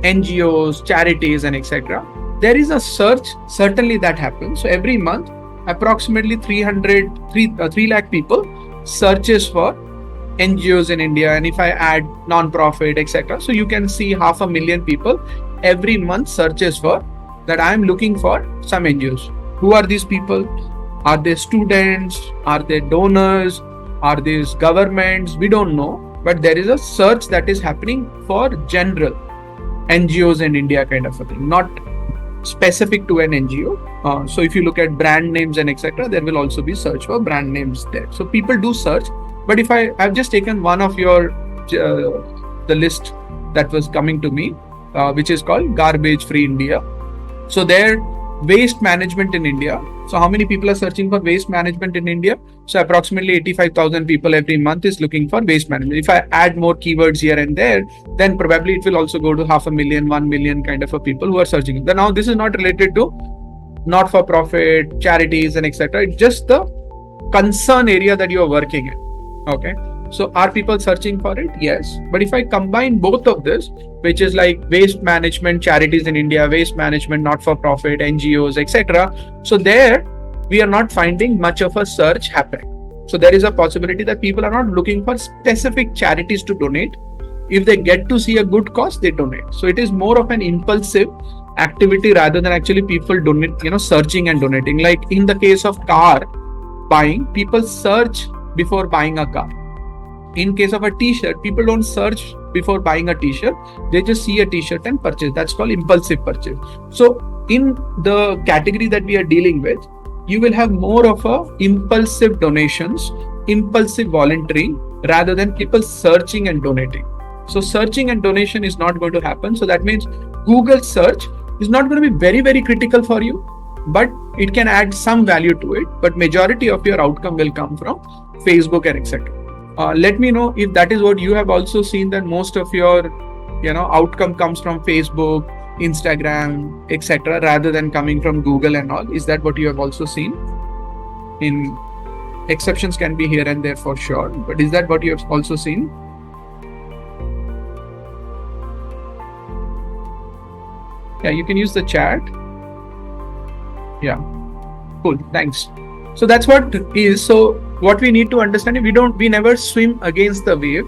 Speaker 2: NGOs, charities, and etc. There is a search certainly that happens. So every month, approximately 3 lakh people searches for NGOs in India, and if I add non-profit, etc., so you can see 500,000 people every month searches for that. I am looking for some NGOs. Who are these people? Are they students? Are they donors? Are these governments? We don't know, but there is a search that is happening for general NGOs in India kind of a thing, not specific to an NGO. So if you look at brand names and etc., there will also be search for brand names there. So people do search. But if I've just taken one of the list that was coming to me, which is called Garbage Free India. So there, waste management in India. So how many people are searching for waste management in India? So approximately 85,000 people every month is looking for waste management. If I add more keywords here and there, then probably it will also go to 500,000, 1 million kind of a people who are searching. Now this is not related to not-for-profit, charities, and etc. It's just the concern area that you are working in. Okay, so are people searching for it? Yes. But if I combine both of this, which is like waste management, charities in India, waste management, not-for-profit, NGOs, etc. So there, we are not finding much of a search happening. So there is a possibility that people are not looking for specific charities to donate. If they get to see a good cause, they donate. So it is more of an impulsive activity rather than actually people donate, searching and donating. Like in the case of car buying, people search before buying a car. In case of a t-shirt, people don't search before buying a t-shirt. They just see a t-shirt and purchase. That's called impulsive purchase. So in the category that we are dealing with, you will have more of a impulsive donations, impulsive volunteering rather than people searching and donating. So searching and donation is not going to happen. So that means Google search is not going to be very, very critical for you, but it can add some value to it. But majority of your outcome will come from Facebook and etc. Let me know if that is what you have also seen, that most of your outcome comes from Facebook, Instagram, etc. rather than coming from Google and all. Is that what you have also seen? In exceptions can be here and there for sure, but is that what you have also seen? Yeah, you can use the chat. Yeah, cool, thanks. So that's what is. So what we need to understand is we never swim against the wave.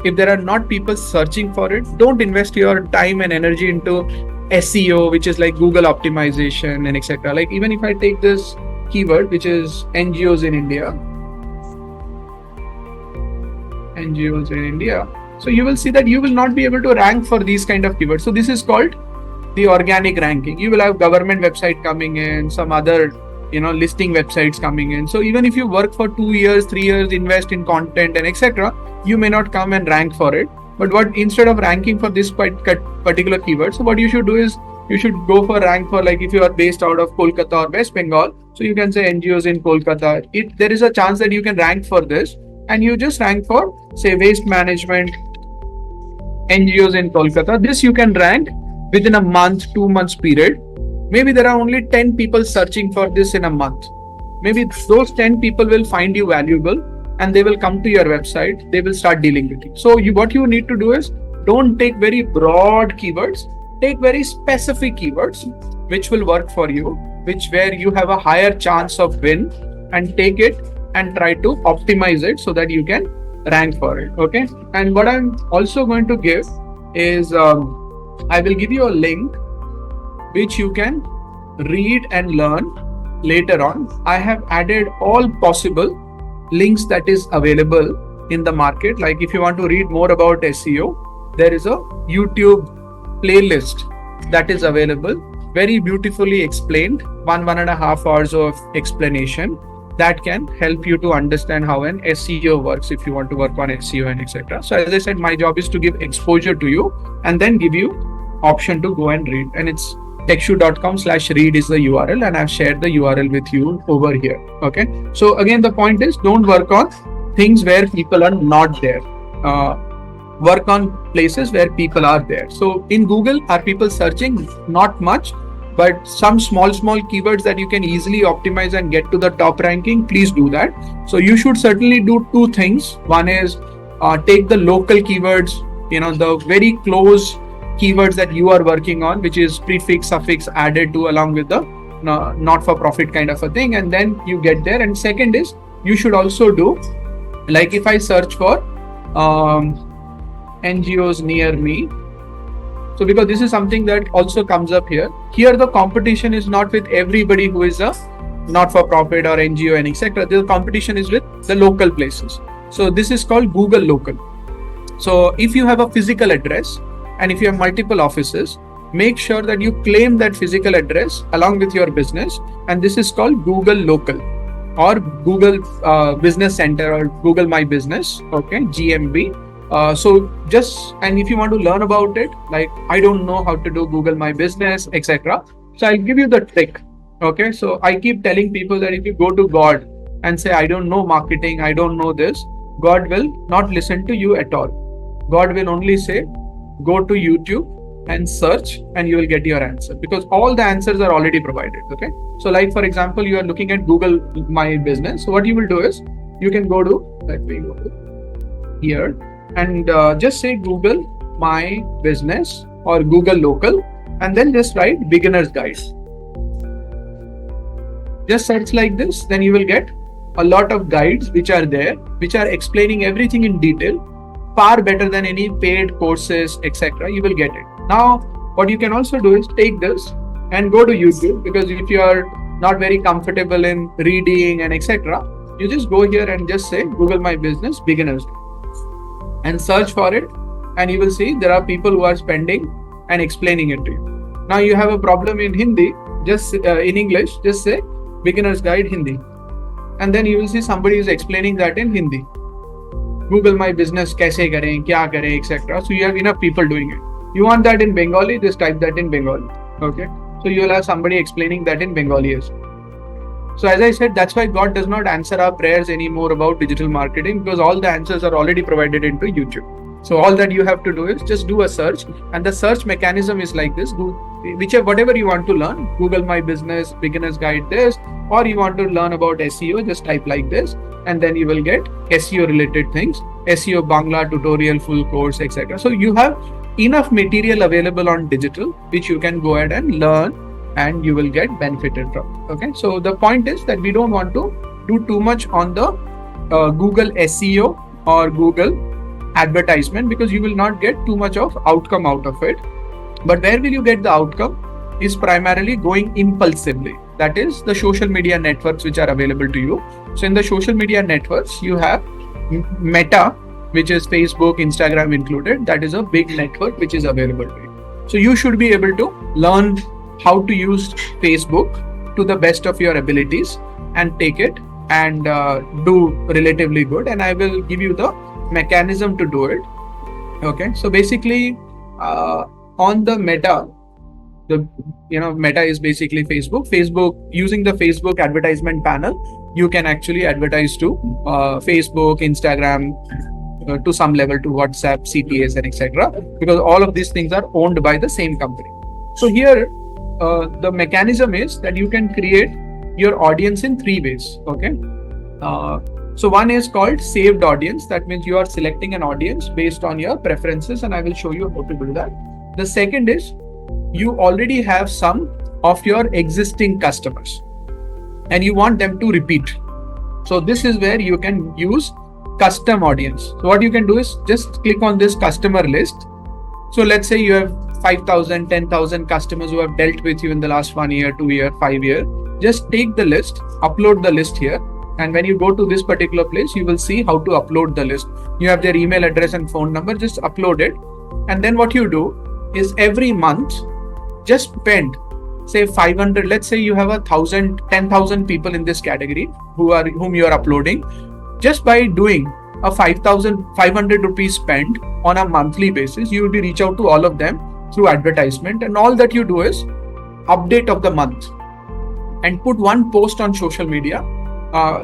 Speaker 2: If there are not people searching for it, don't invest your time and energy into SEO, which is like Google optimization and etc. Like even if I take this keyword, which is NGOs in India, so you will see that you will not be able to rank for these kind of keywords. So this is called the organic ranking. You will have government website coming in, some other listing websites coming in. So even if you work for 2 years, 3 years, invest in content and etc., you may not come and rank for it. But instead of ranking for this particular keyword, so what you should do is you should go for rank for, like if you are based out of Kolkata or West Bengal, so you can say NGOs in Kolkata. There is a chance that you can rank for this, and you just rank for say waste management NGOs in Kolkata. This you can rank within a month, 2 months period. Maybe there are only 10 people searching for this in a month. Maybe those 10 people will find you valuable and they will come to your website. They will start dealing with you. So what you need to do is don't take very broad keywords. Take very specific keywords which will work for you, where you have a higher chance of win, and take it and try to optimize it so that you can rank for it. Okay. And what I'm also going to give is I will give you a link which you can read and learn later on. I have added all possible links that is available in the market. Like if you want to read more about SEO, there is a YouTube playlist that is available, very beautifully explained, 1.5 hours of explanation that can help you to understand how an SEO works if you want to work on SEO and etc. So as I said, my job is to give exposure to you and then give you option to go and read, and it's TECHSHU.com/read is the URL, and I've shared the URL with you over here. Okay. So again, the point is don't work on things where people are not there. Work on places where people are there. So in Google, are people searching? Not much, but some small keywords that you can easily optimize and get to the top ranking, please do that. So you should certainly do two things. One is take the local keywords, the very close keywords that you are working on, which is prefix, suffix added to along with the not-for-profit kind of a thing, and then you get there. And second is you should also do, like if I search for NGOs near me, so because this is something that also comes up here. Here the competition is not with everybody who is a not-for-profit or NGO and etc. The competition is with the local places. So this is called Google Local. So if you have a physical address and if you have multiple offices, make sure that you claim that physical address along with your business, and this is called Google Local or Google Business Center or Google My Business, okay, GMB. And if you want to learn about it, like I don't know how to do Google My Business, etc. So I'll give you the trick. Okay. So I keep telling people that if you go to God and say, I don't know marketing, I don't know this, God will not listen to you at all. God will only say, go to YouTube and search and you will get your answer, because all the answers are already provided. Okay. So like, for example, you are looking at Google My Business. So what you will do is you can go to, let me go to here and just say Google My Business or Google Local, and then just write beginner's guide. Just search like this, then you will get a lot of guides which are there, which are explaining everything in detail, far better than any paid courses, etc. You will get it. Now, what you can also do is take this and go to YouTube, because if you are not very comfortable in reading and etc., you just go here and just say Google My Business Beginners and search for it, and you will see there are people who are spending and explaining it to you. Now you have a problem in Hindi, just in English, just say Beginner's Guide Hindi, and then you will see somebody is explaining that in Hindi. Google My Business kaise kare, kya kare, etc. So you have enough people doing it. You want that in Bengali, just type that in Bengali. Okay. So you will have somebody explaining that in Bengali as well. So as I said, that's why God does not answer our prayers anymore about digital marketing, because all the answers are already provided into YouTube. So all that you have to do is just do a search, and the search mechanism is like this. Whatever you want to learn, Google My Business Beginner's Guide this, or you want to learn about SEO, just type like this, and then you will get SEO related things, SEO Bangla tutorial, full course, etc. So you have enough material available on digital, which you can go ahead and learn, and you will get benefited from. Okay, so the point is that we don't want to do too much on the Google SEO or Google advertisement, because you will not get too much of outcome out of it. But where will you get the outcome is primarily going impulsively. That is the social media networks which are available to you. So in the social media networks, you have Meta, which is Facebook, Instagram included. That is a big network which is available to you. So you should be able to learn how to use Facebook to the best of your abilities and take it and do relatively good. And I will give you the mechanism to do it. Okay, so basically on the Meta, Meta is basically Facebook. Using the Facebook advertisement panel, you can actually advertise to Facebook, Instagram, to some level to WhatsApp, CPAs, and etc. because all of these things are owned by the same company. So here the mechanism is that you can create your audience in 3 ways. Okay. So one is called saved audience. That means you are selecting an audience based on your preferences, and I will show you how to do that. The second is you already have some of your existing customers and you want them to repeat. So this is where you can use custom audience. So what you can do is just click on this customer list. So let's say you have 5,000, 10,000 customers who have dealt with you in the last 1 year, 2 year, 5 year. Just take the list, upload the list here. And when you go to this particular place, you will see how to upload the list. You have their email address and phone number, just upload it. And then what you do is every month, just spend, say 500, let's say you have 1,000, 10,000 people in this category whom you are uploading. Just by doing a 5,500 rupees spend on a monthly basis, you will be reach out to all of them through advertisement. And all that you do is update of the month and put one post on social media,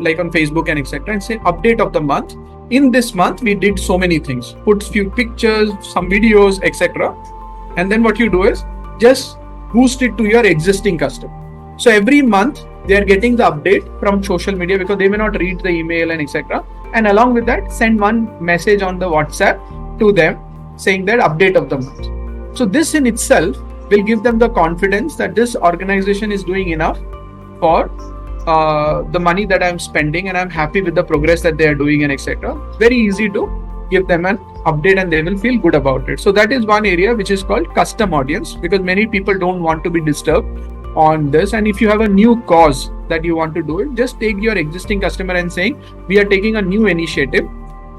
Speaker 2: like on Facebook and etc. and say update of the month. In this month, we did so many things. Put few pictures, some videos, etc. And then what you do is just boost it to your existing customer. So every month they are getting the update from social media because they may not read the email and etc. And along with that, send one message on the WhatsApp to them saying that update of the month. So this in itself will give them the confidence that this organization is doing enough for the money that I'm spending, and I'm happy with the progress that they are doing and etc. Very easy to give them an update and they will feel good about it. So that is one area which is called custom audience, because many people don't want to be disturbed on this. And if you have a new cause that you want to do it, just take your existing customer and saying we are taking a new initiative.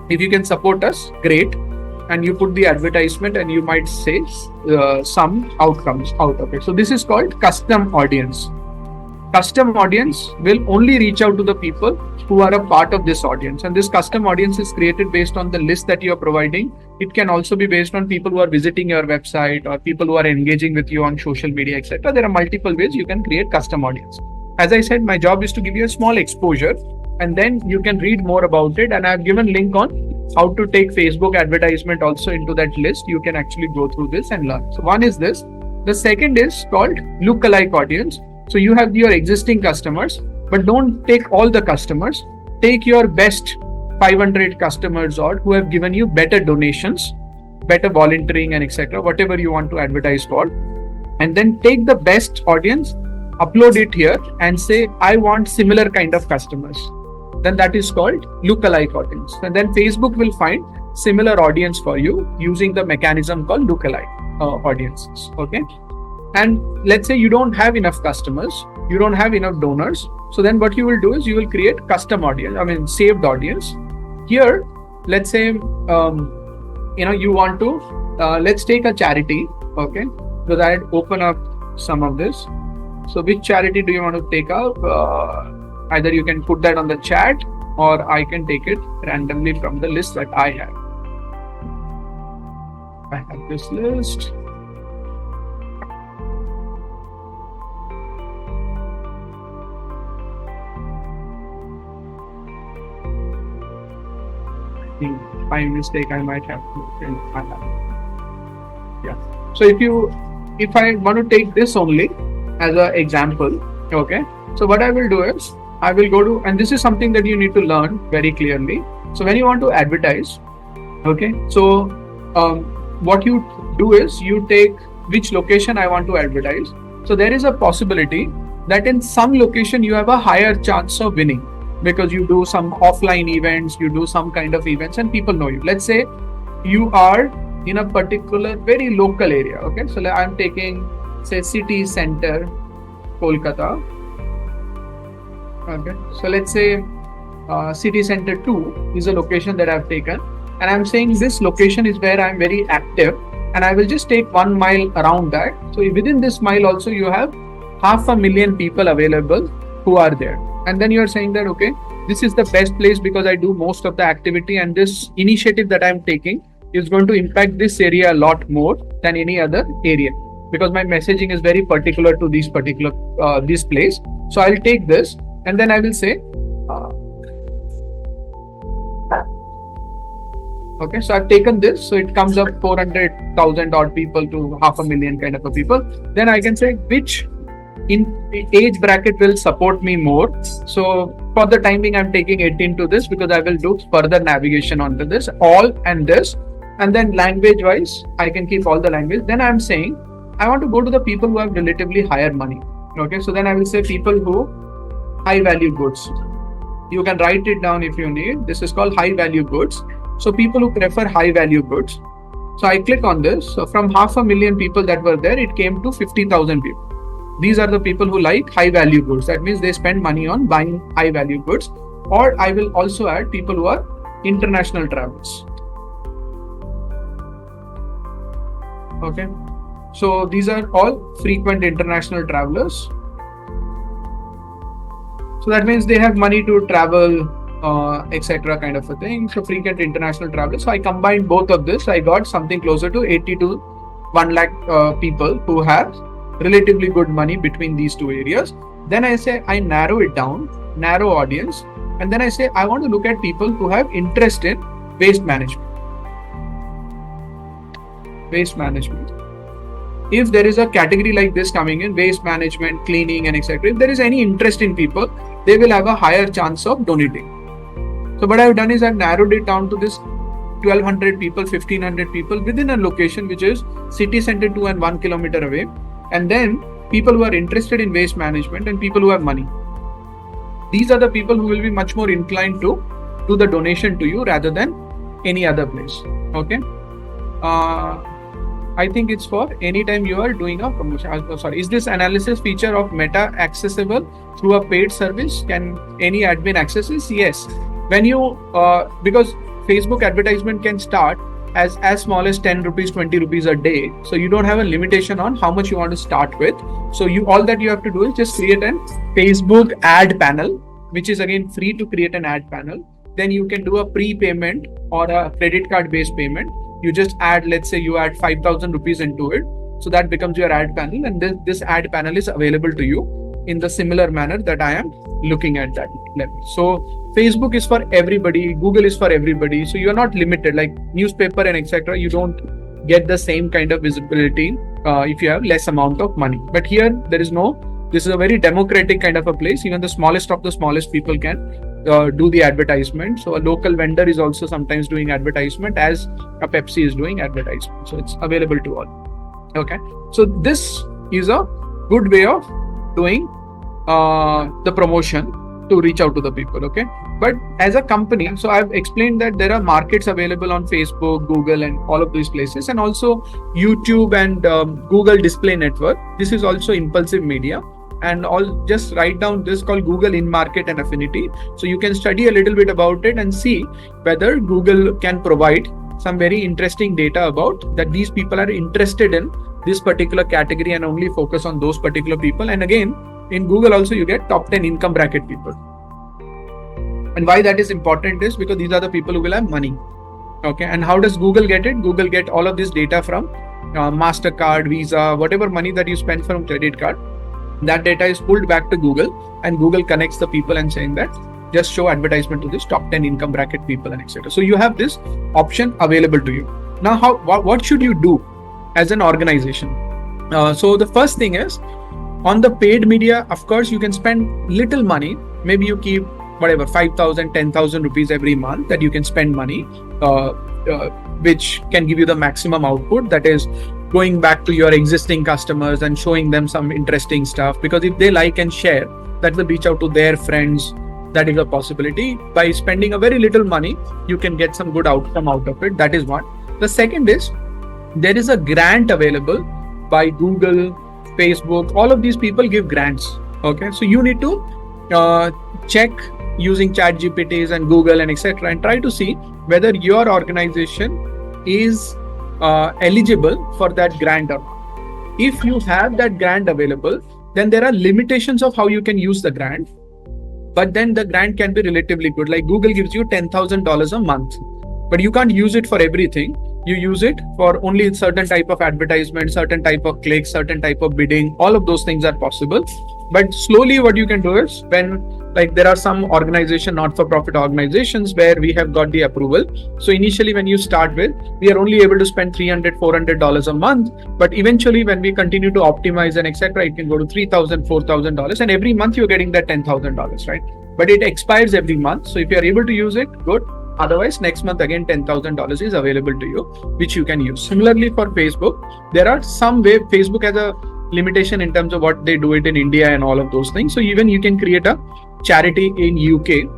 Speaker 2: If you can support us, great. And you put the advertisement and you might say some outcomes out of it. So this is called custom audience. Custom audience will only reach out to the people who are a part of this audience, and this custom audience is created based on the list that you are providing. It can also be based on people who are visiting your website or people who are engaging with you on social media, etc. There are multiple ways you can create custom audience. As I said, my job is to give you a small exposure, and then you can read more about it. And I have given link on how to take Facebook advertisement also into that list. You can actually go through this and learn. So one is this. The second is called lookalike audience. So you have your existing customers, but don't take all the customers. Take your best 500 customers or who have given you better donations, better volunteering and etc. Whatever you want to advertise for. And then take the best audience upload it here and say, I want similar kind of customers. Then that is called lookalike audience. And then Facebook will find similar audience for you using the mechanism called lookalike audiences. Okay. And let's say you don't have enough customers, you don't have enough donors. So then what you will do is you will create custom audience, saved audience. Here, let's say, you want to, let's take a charity. Okay. So that I'd open up some of this. So which charity do you want to take up? Either you can put that on the chat or I can take it randomly from the list that I have. I have this list. By mistake, I might have yeah. So if I want to take this only as an example, okay. So what I will do is I will go to, and this is something that you need to learn very clearly. So when you want to advertise, okay. So what you do is you take which location I want to advertise. So there is a possibility that in some location you have a higher chance of winning, because you do some offline events, you do some kind of events and people know you. Let's say you are in a particular very local area. Okay. So I'm taking, say, city center, Kolkata. Okay. So let's say city center 2 is a location that I've taken. And I'm saying this location is where I'm very active. And I will just take 1 mile around that. So within this mile also you have 500,000 people available who are there. And then you're saying that, okay, this is the best place because I do most of the activity and this initiative that I'm taking is going to impact this area a lot more than any other area, because my messaging is very particular to this place. So I'll take this and then I will say, okay, so I've taken this. So it comes up 400,000 odd people to 500,000 kind of a people. Then I can say which in age bracket will support me more. So for the time being, I'm taking 18 to this because I will do further navigation onto this, all and this. And then language wise, I can keep all the language. Then I'm saying, I want to go to the people who have relatively higher money. Okay, so then I will say people who high value goods. You can write it down if you need. This is called high value goods. So people who prefer high value goods. So I click on this. So from 500,000 people that were there, it came to 50,000 people. These are the people who like high value goods. That means they spend money on buying high value goods. Or I will also add people who are international travelers. Okay. So these are all frequent international travelers. So that means they have money to travel, etc. kind of a thing. So frequent international travelers. So I combined both of this. I got something closer to 80 to 1 lakh people who have relatively good money between these two areas. Then I say I narrow it down, narrow audience, and then I say I want to look at people who have interest in waste management. Waste management. If there is a category like this coming in, waste management, cleaning and etc., if there is any interest in people, they will have a higher chance of donating. So what I've done is I've narrowed it down to this 1200 people, 1500 people within a location which is city center 2 and 1 kilometer away. And then people who are interested in waste management and people who have money. These are the people who will be much more inclined to do the donation to you rather than any other place. Okay. I think it's for anytime you are doing a promotion. Sorry, is this analysis feature of Meta accessible through a paid service? Can any admin access this? Yes. When you, because Facebook advertisement can start as small as 10 rupees, 20 rupees a day. So you don't have a limitation on how much you want to start with. So all that you have to do is just create an Facebook ad panel, which is again free to create an ad panel. Then you can do a prepayment or a credit card based payment. You just add, let's say you add 5,000 rupees into it. So that becomes your ad panel, and this ad panel is available to you in the similar manner that I am looking at that level. So Facebook is for everybody, Google is for everybody. So you're not limited, like newspaper and etc. You don't get the same kind of visibility if you have less amount of money. But here there is no, this is a very democratic kind of a place. Even the smallest of the smallest people can do the advertisement. So a local vendor is also sometimes doing advertisement as a Pepsi is doing advertisement. So it's available to all. Okay. So this is a good way of doing the promotion to reach out to the people. Okay, but as a company, so I've explained that there are markets available on Facebook, Google, and all of these places, and also YouTube and Google Display Network. This is also impulsive media. And I'll just write down this called Google in-market and affinity. So you can study a little bit about it and see whether Google can provide some very interesting data about that these people are interested in this particular category and only focus on those particular people. And again, in Google also you get top 10 income bracket people. And why that is important is because these are the people who will have money. Okay, and how does Google get it? Google get all of this data from MasterCard, Visa, whatever money that you spend from credit card. That data is pulled back to Google, and Google connects the people and saying that just show advertisement to this top 10 income bracket people and etc. So you have this option available to you. Now, what should you do as an organization? So the first thing is on the paid media, of course, you can spend little money. Maybe you keep whatever 5,000, 10,000 rupees every month that you can spend money, which can give you the maximum output. That is going back to your existing customers and showing them some interesting stuff, because if they like and share, that will reach out to their friends. That is a possibility. By spending a very little money, you can get some good outcome out of it. That is one. The second is there is a grant available by Google, Facebook. All of these people give grants. Okay, so you need to check using ChatGPTs and Google and etc. and try to see whether your organization is eligible for that grant or not. If you have that grant available, then there are limitations of how you can use the grant, but then the grant can be relatively good. Like Google gives you $10,000 a month, but you can't use it for everything. You use it for only certain type of advertisement, certain type of clicks, certain type of bidding. All of those things are possible. But slowly what you can do is like there are some organization, not-for-profit organizations where we have got the approval. So initially when you start with, we are only able to spend $300, $400 a month. But eventually when we continue to optimize and etc., it can go to $3,000, $4,000. And every month you're getting that $10,000, right? But it expires every month. So if you're able to use it, good. Otherwise, next month again $10,000 is available to you, which you can use. Similarly for Facebook, there are some way Facebook has a limitation in terms of what they do it in India and all of those things. So even you can create a charity in UK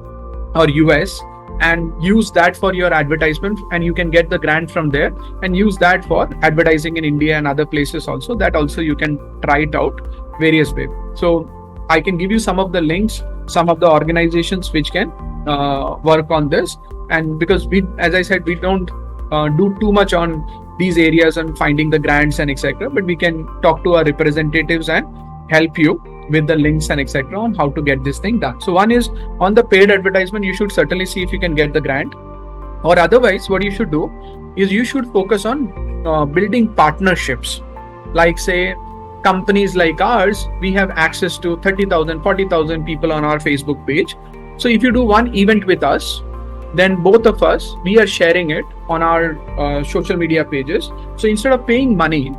Speaker 2: or US and use that for your advertisement, and you can get the grant from there and use that for advertising in India and other places also. That also you can try it out various ways. So I can give you some of the links, some of the organizations which can work on this. And because we, as I said, we don't do too much on these areas and finding the grants and etc., but we can talk to our representatives and help you with the links and etc. on how to get this thing done. So one is on the paid advertisement, you should certainly see if you can get the grant, or otherwise what you should do is you should focus on building partnerships. Like say companies like ours, we have access to 30,000, 40,000 people on our Facebook page. So if you do one event with us, then both of us, we are sharing it on our social media pages. So instead of paying money,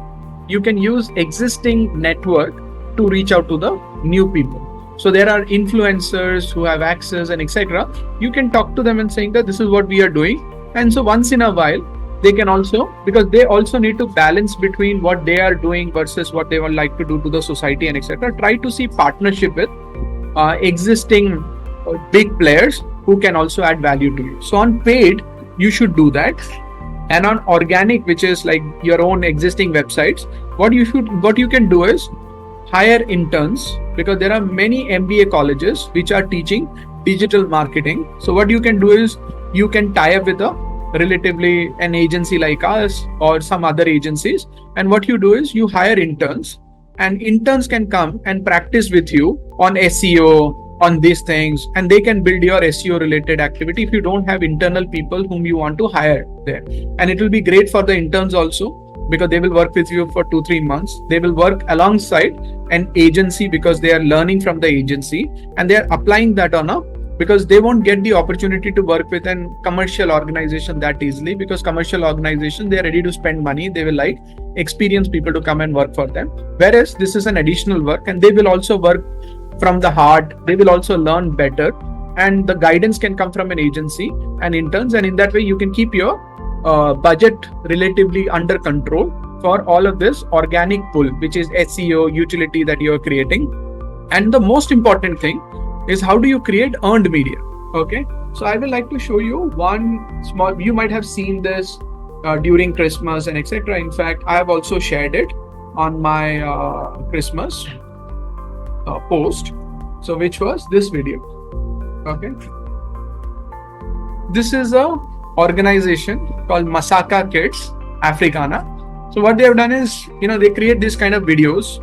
Speaker 2: you can use existing network to reach out to the new people. So there are influencers who have access and etc. You can talk to them and saying that this is what we are doing. And so once in a while, they can also, because they also need to balance between what they are doing versus what they would like to do to the society and etc. Try to see partnership with existing big players who can also add value to you. So on paid, you should do that. And on organic, which is like your own existing websites, what you can do is hire interns, because there are many MBA colleges which are teaching digital marketing. So what you can do is you can tie up with an agency like us or some other agencies. And what you do is you hire interns, and interns can come and practice with you on SEO, on these things, and they can build your SEO related activity if you don't have internal people whom you want to hire there. And it will be great for the interns also, because they will work with you for 2-3 months. They will work alongside an agency because they are learning from the agency, and they are applying that because they won't get the opportunity to work with a commercial organization that easily, because commercial organization, they are ready to spend money. They will like experienced people to come and work for them. Whereas this is an additional work, and they will also work from the heart. They will also learn better, and the guidance can come from an agency and interns. And in that way, you can keep your budget relatively under control for all of this organic pull, which is SEO utility that you're creating. And the most important thing is how do you create earned media? Okay, so I will like to show you one small, you might have seen this during Christmas and etc. In fact, I have also shared it on my Christmas post. So which was this video. Okay, this is a organization called Masaka Kids Africana. So what they have done is, they create this kind of videos,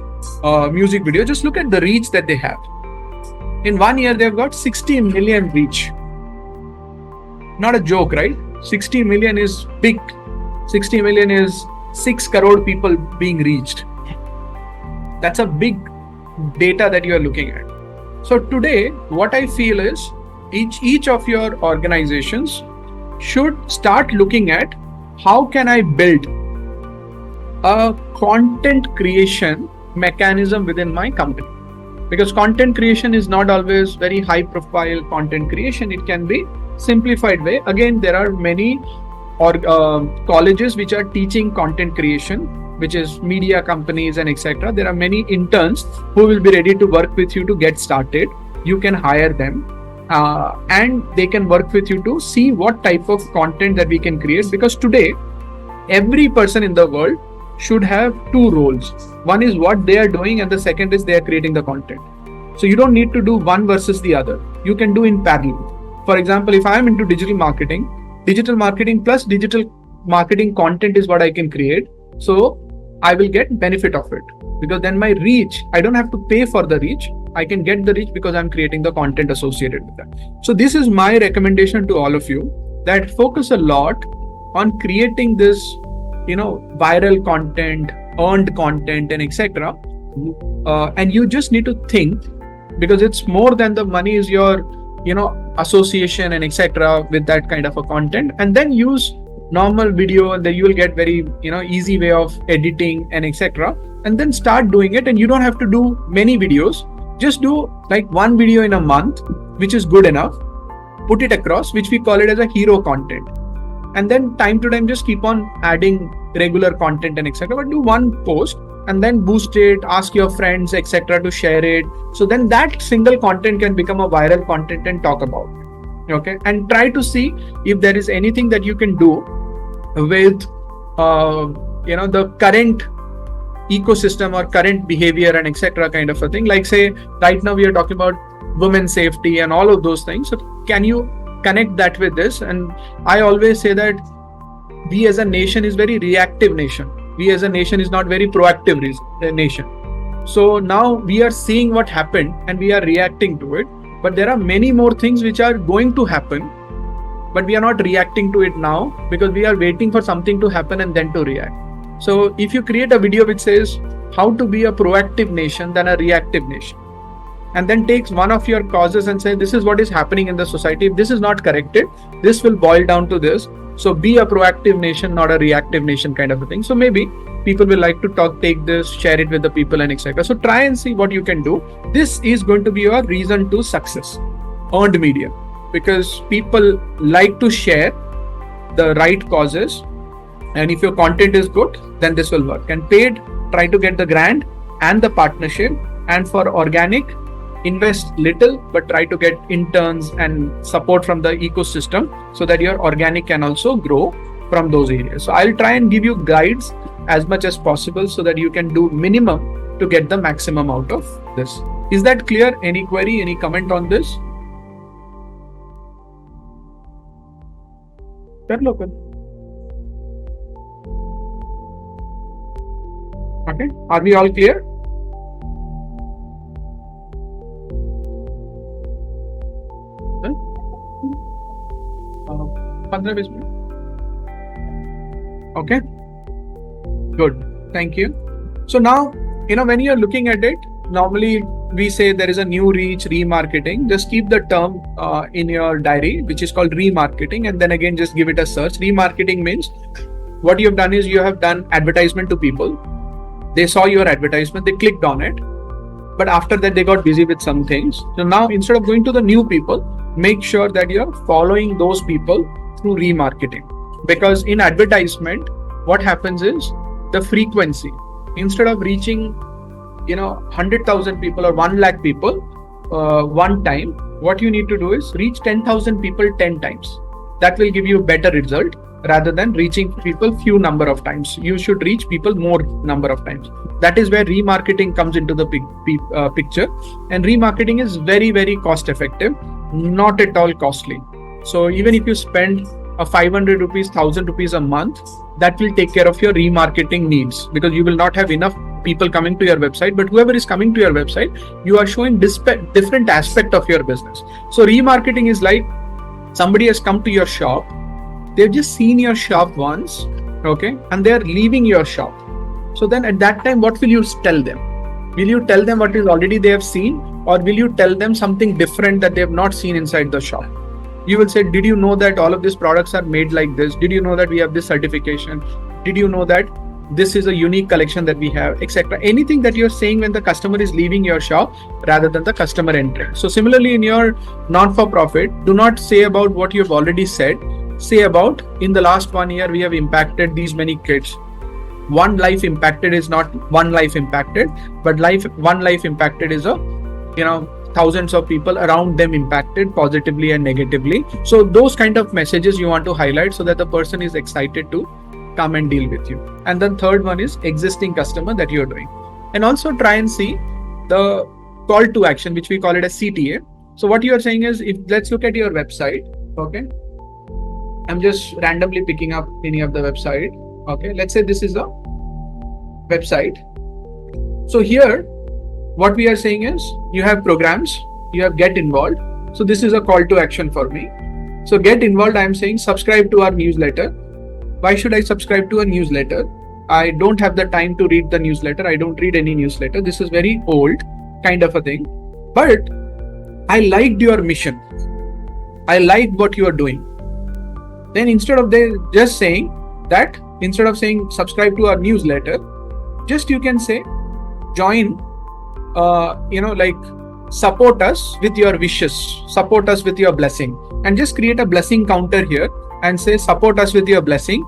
Speaker 2: music video. Just look at the reach that they have. In 1 year, they've got 60 million reach. Not a joke, right? 60 million is big. 60 million is 6 crore people being reached. That's a big data that you are looking at. So today, what I feel is each of your organizations should start looking at how can I build a content creation mechanism within my company. Because content creation is not always very high profile content creation. It can be simplified way. Again, there are many colleges which are teaching content creation, which is media companies and etc. There are many interns who will be ready to work with you to get started. You can hire them and they can work with you to see what type of content that we can create. Because today, every person in the world should have two roles. One is what they are doing and the second is they are creating the content. So you don't need to do one versus the other. You can do in parallel. For example, if I am into digital marketing plus digital marketing content is what I can create. So I will get benefit of it because then my reach, I don't have to pay for the reach. I can get the reach because I'm creating the content associated with that. So this is my recommendation to all of you, that focus a lot on creating this viral content, earned content and etc. And you just need to think, because it's more than the money is your association and etc. with that kind of a content, and then use normal video and then you will get very easy way of editing and etc. and then start doing it. And you don't have to do many videos, just do like one video in a month, which is good enough. Put it across, which we call it as a hero content. And then time to time, just keep on adding regular content and etc. But do one post and then boost it, ask your friends, etc. to share it. So then that single content can become a viral content and talk about it. Okay. And try to see if there is anything that you can do with, the current ecosystem or current behavior and etc. kind of a thing. Like say, right now we are talking about women's safety and all of those things. So can you connect that with this? And I always say that we as a nation is very reactive nation. We as a nation is not very proactive nation. So now we are seeing what happened and we are reacting to it. But there are many more things which are going to happen, but we are not reacting to it now because we are waiting for something to happen and then to react. So if you create a video which says how to be a proactive nation than a reactive nation, and then takes one of your causes and say, this is what is happening in the society. If this is not corrected, this will boil down to this. So be a proactive nation, not a reactive nation kind of a thing. So maybe people will like to take this, share it with the people and etc. So try and see what you can do. This is going to be your reason to success, earned media, because people like to share the right causes. And if your content is good, then this will work. And paid, try to get the grant and the partnership. And for organic, invest little, but try to get interns and support from the ecosystem so that your organic can also grow from those areas. So I'll try and give you guides as much as possible so that you can do minimum to get the maximum out of this. Is that clear? Any query, any comment on this? Okay, are we all clear? Okay, good, thank you. So now, when you're looking at it, normally we say there is a new reach, remarketing. Just keep the term in your diary, which is called remarketing, and then again just give it a search. Remarketing means what you have done is you have done advertisement to people. They saw your advertisement, they clicked on it, but after that they got busy with some things. So now instead of going to the new people, make sure that you're following those people through remarketing. Because in advertisement, what happens is the frequency, instead of reaching 100,000 people or 1 lakh people one time, what you need to do is reach 10,000 people 10 times. That will give you a better result rather than reaching people few number of times. You should reach people more number of times. That is where remarketing comes into the picture. And remarketing is very, very cost effective, not at all costly. So even if you spend a 500 rupees, 1000 rupees a month, that will take care of your remarketing needs, because you will not have enough people coming to your website, but whoever is coming to your website, you are showing different aspect of your business. So remarketing is like somebody has come to your shop, they've just seen your shop once, okay, and they're leaving your shop. So then at that time, what will you tell them? Will you tell them what is already they have seen, or will you tell them something different that they have not seen inside the shop? You will say, did you know that all of these products are made like this? Did you know that we have this certification? Did you know that this is a unique collection that we have, etc.? Anything that you're saying when the customer is leaving your shop rather than the customer entering. So similarly, in your non-for-profit, do not say about what you've already said. Say about, in the last 1 year, we have impacted these many kids. One life impacted is not one life impacted, but one life impacted is thousands of people around them impacted positively and negatively. So those kind of messages you want to highlight so that the person is excited to come and deal with you. And then third one is existing customer that you're doing. And also try and see the call to action, which we call it a CTA. So what you are saying is, if let's look at your website, okay? I'm just randomly picking up any of the website. Okay, let's say this is a website. So here, what we are saying is, you have programs, you have get involved. So this is a call to action for me. So get involved, I am saying subscribe to our newsletter. Why should I subscribe to a newsletter? I don't have the time to read the newsletter. I don't read any newsletter. This is very old kind of a thing. But I liked your mission. I like what you are doing. Then instead of just saying that, instead of saying subscribe to our newsletter, just you can say join, support us with your wishes, support us with your blessing, and just create a blessing counter here and say support us with your blessing.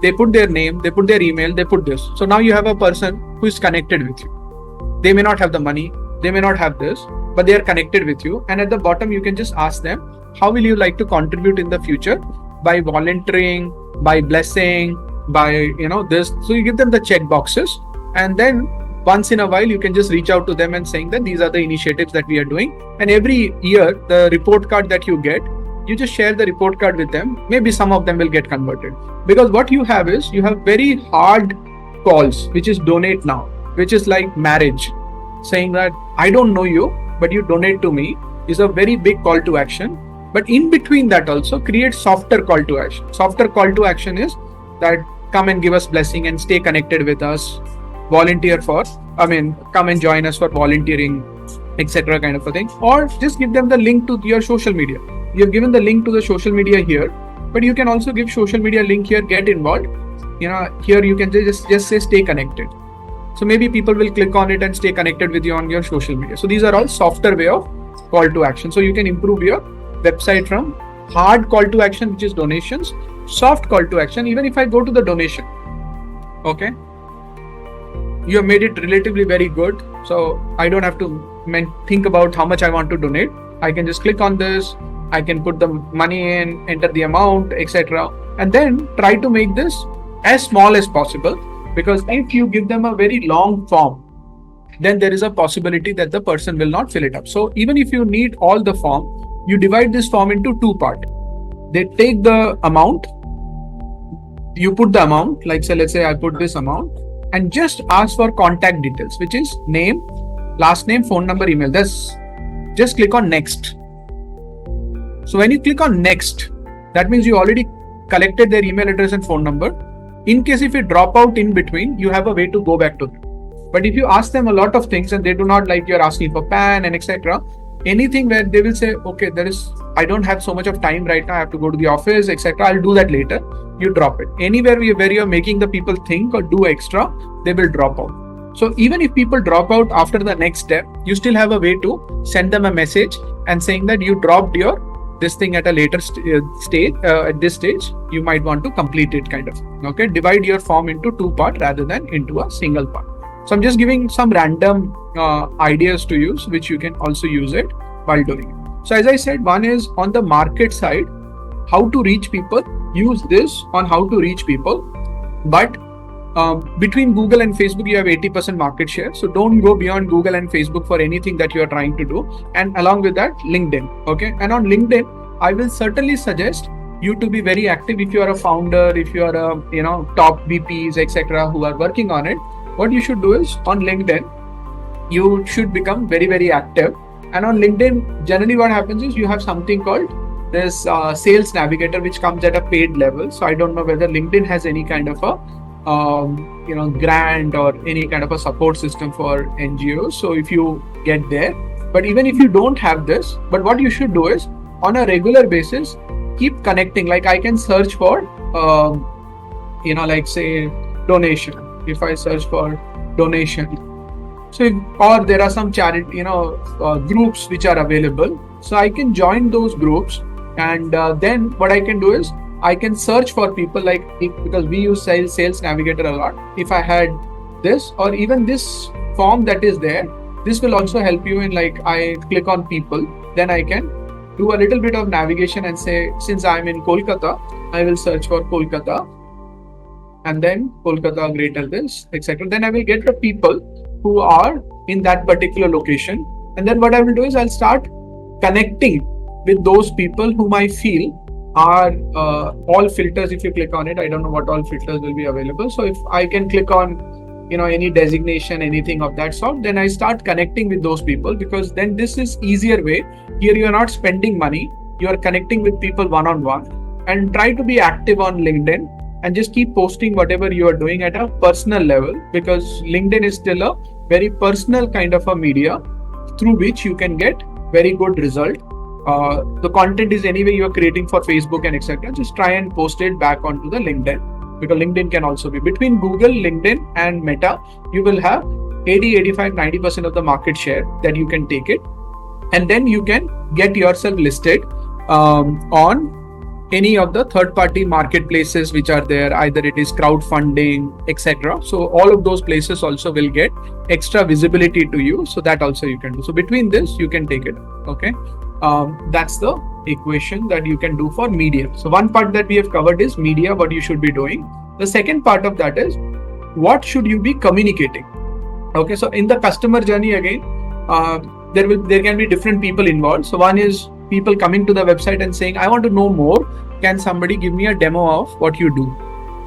Speaker 2: They put their name, they put their email, they put this. So now you have a person who is connected with you. They may not have the money, they may not have this, but they are connected with you. And at the bottom, you can just ask them, how will you like to contribute in the future? By volunteering, by blessing, by this. So you give them the check boxes, and then once in a while you can just reach out to them and saying that these are the initiatives that we are doing. And every year the report card that you get, you just share the report card with them. Maybe some of them will get converted, because what you have is, you have very hard calls, which is donate now, which is like marriage, saying that I don't know you, but you donate to me, is a very big call to action. But in between that also create softer call to action. Softer call to action is that come and give us blessing and stay connected with us, volunteer for, come and join us for volunteering, etc. kind of a thing. Or just give them the link to your social media. You have given the link to the social media here, but you can also give social media link here, get involved. Here you can just say stay connected. So maybe people will click on it and stay connected with you on your social media. So these are all softer way of call to action. So you can improve your website from hard call to action, which is donations, soft call to action. Even if I go to the donation, okay, you have made it relatively very good. So I don't have to think about how much I want to donate. I can just click on this. I can put the money in, enter the amount, etc. And then try to make this as small as possible, because if you give them a very long form, then there is a possibility that the person will not fill it up. So even if you need all the form, you divide this form into two parts. They take the amount, you put the amount, like say, let's say I put this amount, and just ask for contact details, which is name, last name, phone number, email. Just click on next. So when you click on next, that means you already collected their email address and phone number. In case if you drop out in between, you have a way to go back to them. But if you ask them a lot of things and they do not like, you're asking for PAN and etc., anything where they will say, okay, I don't have so much of time right now, I have to go to the office, etc., I'll do that later, you drop it. Anywhere where you're making the people think or do extra, they will drop out. So even if people drop out after the next step, you still have a way to send them a message and saying that you dropped this thing at a later stage. At this stage, you might want to complete it, kind of. Okay, divide your form into two parts rather than into a single part. So I'm just giving some random ideas to use, which you can also use it while doing it. So as I said, one is on the market side, how to reach people. Use this on how to reach people. But between Google and Facebook, you have 80% market share. So don't go beyond Google and Facebook for anything that you are trying to do. And along with that, LinkedIn. Okay. And on LinkedIn, I will certainly suggest you to be very active. If you are a founder, if you are a top VPs, etc., who are working on it, what you should do is on LinkedIn, you should become very, very active. And on LinkedIn, generally what happens is you have something called this sales navigator, which comes at a paid level. So I don't know whether LinkedIn has any kind of a grant or any kind of a support system for NGOs. So if you get there, but even if you don't have this, but what you should do is on a regular basis, keep connecting. Like I can search for, like say donation. If I search for donation, or there are some charity, groups which are available. So I can join those groups, and then what I can do is I can search for people because we use sales navigator a lot. If I had this or even this form that is there, this will also help you in I click on people, then I can do a little bit of navigation and say, since I'm in Kolkata, I will search for Kolkata and then Kolkata greater this, etc. Then I will get the people who are in that particular location. And then what I will do is I'll start connecting with those people whom I feel are all filters. If you click on it, I don't know what all filters will be available. So if I can click on any designation, anything of that sort, then I start connecting with those people, because then this is easier way. Here you are not spending money, you are connecting with people one-on-one. And try to be active on LinkedIn and just keep posting whatever you are doing at a personal level, because LinkedIn is still a very personal kind of a media through which you can get very good result. The content is anyway you are creating for Facebook and etc. Just try and post it back onto the LinkedIn, because LinkedIn can also be between Google, LinkedIn and Meta. You will have 80, 85, 90% of the market share that you can take it. And then you can get yourself listed on any of the third-party marketplaces which are there, either it is crowdfunding, etc. So all of those places also will get extra visibility to you. So that also you can do. So between this, you can take it. Okay. That's the equation that you can do for media. So one part that we have covered is media, what you should be doing. The second part of that is what should you be communicating. Okay. So in the customer journey again, there can be different people involved. So one is people coming to the website and saying, I want to know more. Can somebody give me a demo of what you do?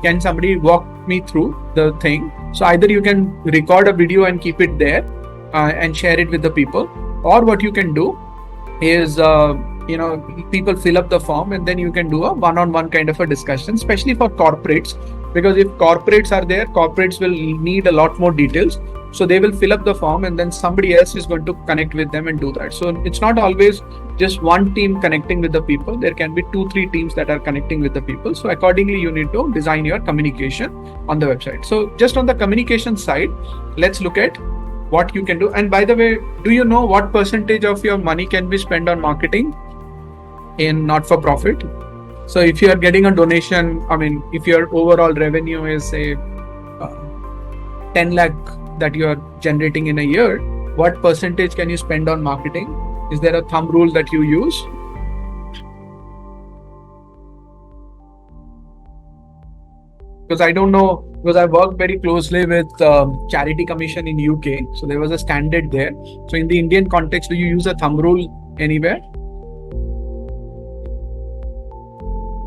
Speaker 2: Can somebody walk me through the thing? So either you can record a video and keep it there and share it with the people, or what you can do is, people fill up the form and then you can do a one-on-one kind of a discussion, especially for corporates, because if corporates are there, corporates will need a lot more details. So they will fill up the form and then somebody else is going to connect with them and do that. So it's not always just one team connecting with the people. There can be 2-3 teams that are connecting with the people. So accordingly, you need to design your communication on the website. So just on the communication side, let's look at what you can do. And by the way, do you know what percentage of your money can be spent on marketing in not-for-profit? So if you are getting a donation, if your overall revenue is say 10 lakh that you are generating in a year, what percentage can you spend on marketing? Is there a thumb rule that you use? Because I don't know, because I worked very closely with Charity Commission in UK. So there was a standard there. So in the Indian context, do you use a thumb rule anywhere?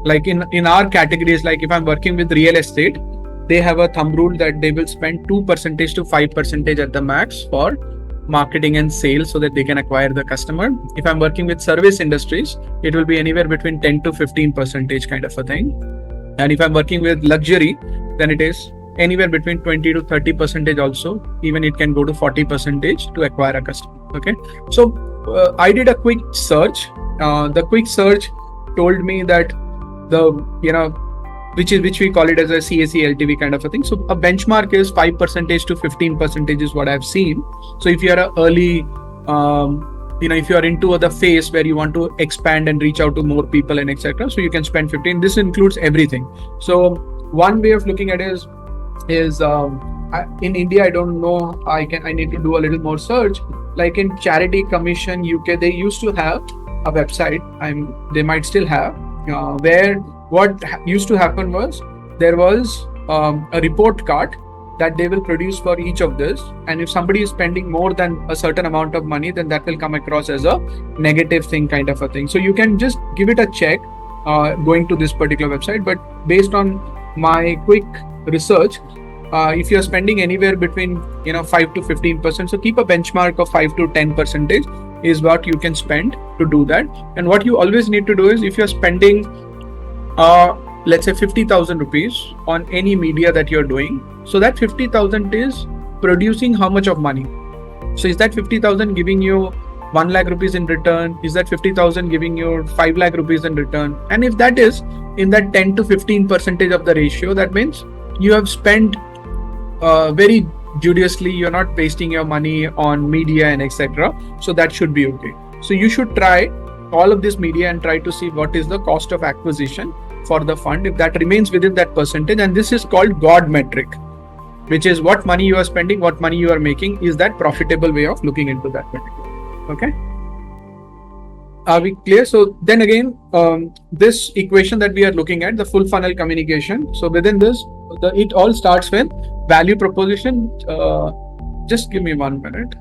Speaker 2: Like in our categories, like if I'm working with real estate, they have a thumb rule that they will spend 2% to 5% at the max for marketing and sales so that they can acquire the customer. If I'm working with service industries, it will be anywhere between 10 to 15% kind of a thing. And if I'm working with luxury, then it is anywhere between 20 to 30% also. Even it can go to 40% to acquire a customer. Okay. So I did a quick search. The quick search told me that which we call it as a CAC LTV kind of a thing. So a benchmark is 5% to 15% is what I've seen. So if you are early, if you are into the phase where you want to expand and reach out to more people and etc., so you can spend 15. This includes everything. So one way of looking at it is in India, I don't know. I need to do a little more search. Like in Charity Commission UK, they used to have a website. They might still have where what used to happen was there was a report card that they will produce for each of this, and if somebody is spending more than a certain amount of money, then that will come across as a negative thing, kind of a thing. So you can just give it a check going to this particular website. But based on my quick research, if you're spending anywhere between 5 to 15%, so keep a benchmark of 5 to 10% is what you can spend to do that. And what you always need to do is, if you're spending let's say 50,000 rupees on any media that you're doing, so that 50,000 is producing how much of money? So is that 50,000 giving you 1 lakh rupees in return? Is that 50,000 giving you 5 lakh rupees in return? And if that is in that 10 to 15% of the ratio, that means you have spent very judiciously. You're not wasting your money on media and etc. So that should be okay. So you should try all of this media and try to see what is the cost of acquisition for the fund, if that remains within that percentage. And this is called God metric, which is what money you are spending, what money you are making. Is that profitable way of looking into that particular? Okay. Are we clear? So then again, this equation that we are looking at, the full funnel communication. So within this, it all starts with value proposition. Just give me 1 minute.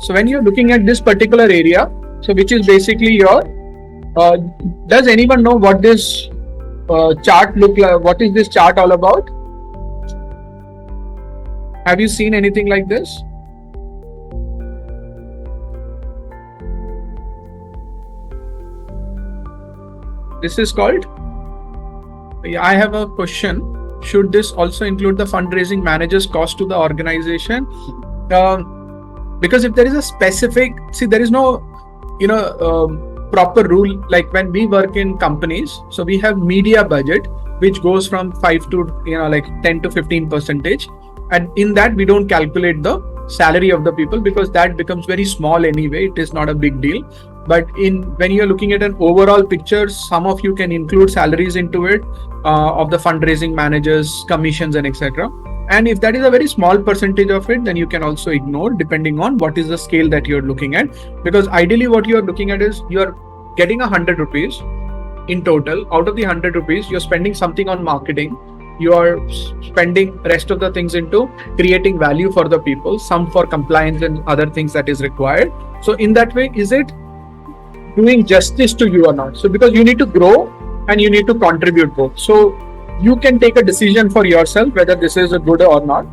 Speaker 2: So when you're looking at this particular area, so which is basically your, does anyone know what this chart look like? What is this chart all about? Have you seen anything like this? This is called, I have a question. Should this also include the fundraising manager's cost to the organization? Because if there is a specific, see, there is no, proper rule. Like when we work in companies, so we have media budget, which goes from 5 to, like 10 to 15%. And in that, we don't calculate the salary of the people because that becomes very small anyway. It is not a big deal. But when you're looking at an overall picture, some of you can include salaries into it of the fundraising managers, commissions and etc. And if that is a very small percentage of it, then you can also ignore, depending on what is the scale that you're looking at. Because ideally what you're looking at is you're getting 100 rupees in total. Out of the 100 rupees, you're spending something on marketing. You are spending rest of the things into creating value for the people, some for compliance and other things that is required. So in that way, is it doing justice to you or not? So because you need to grow and you need to contribute both. So you can take a decision for yourself whether this is a good or not.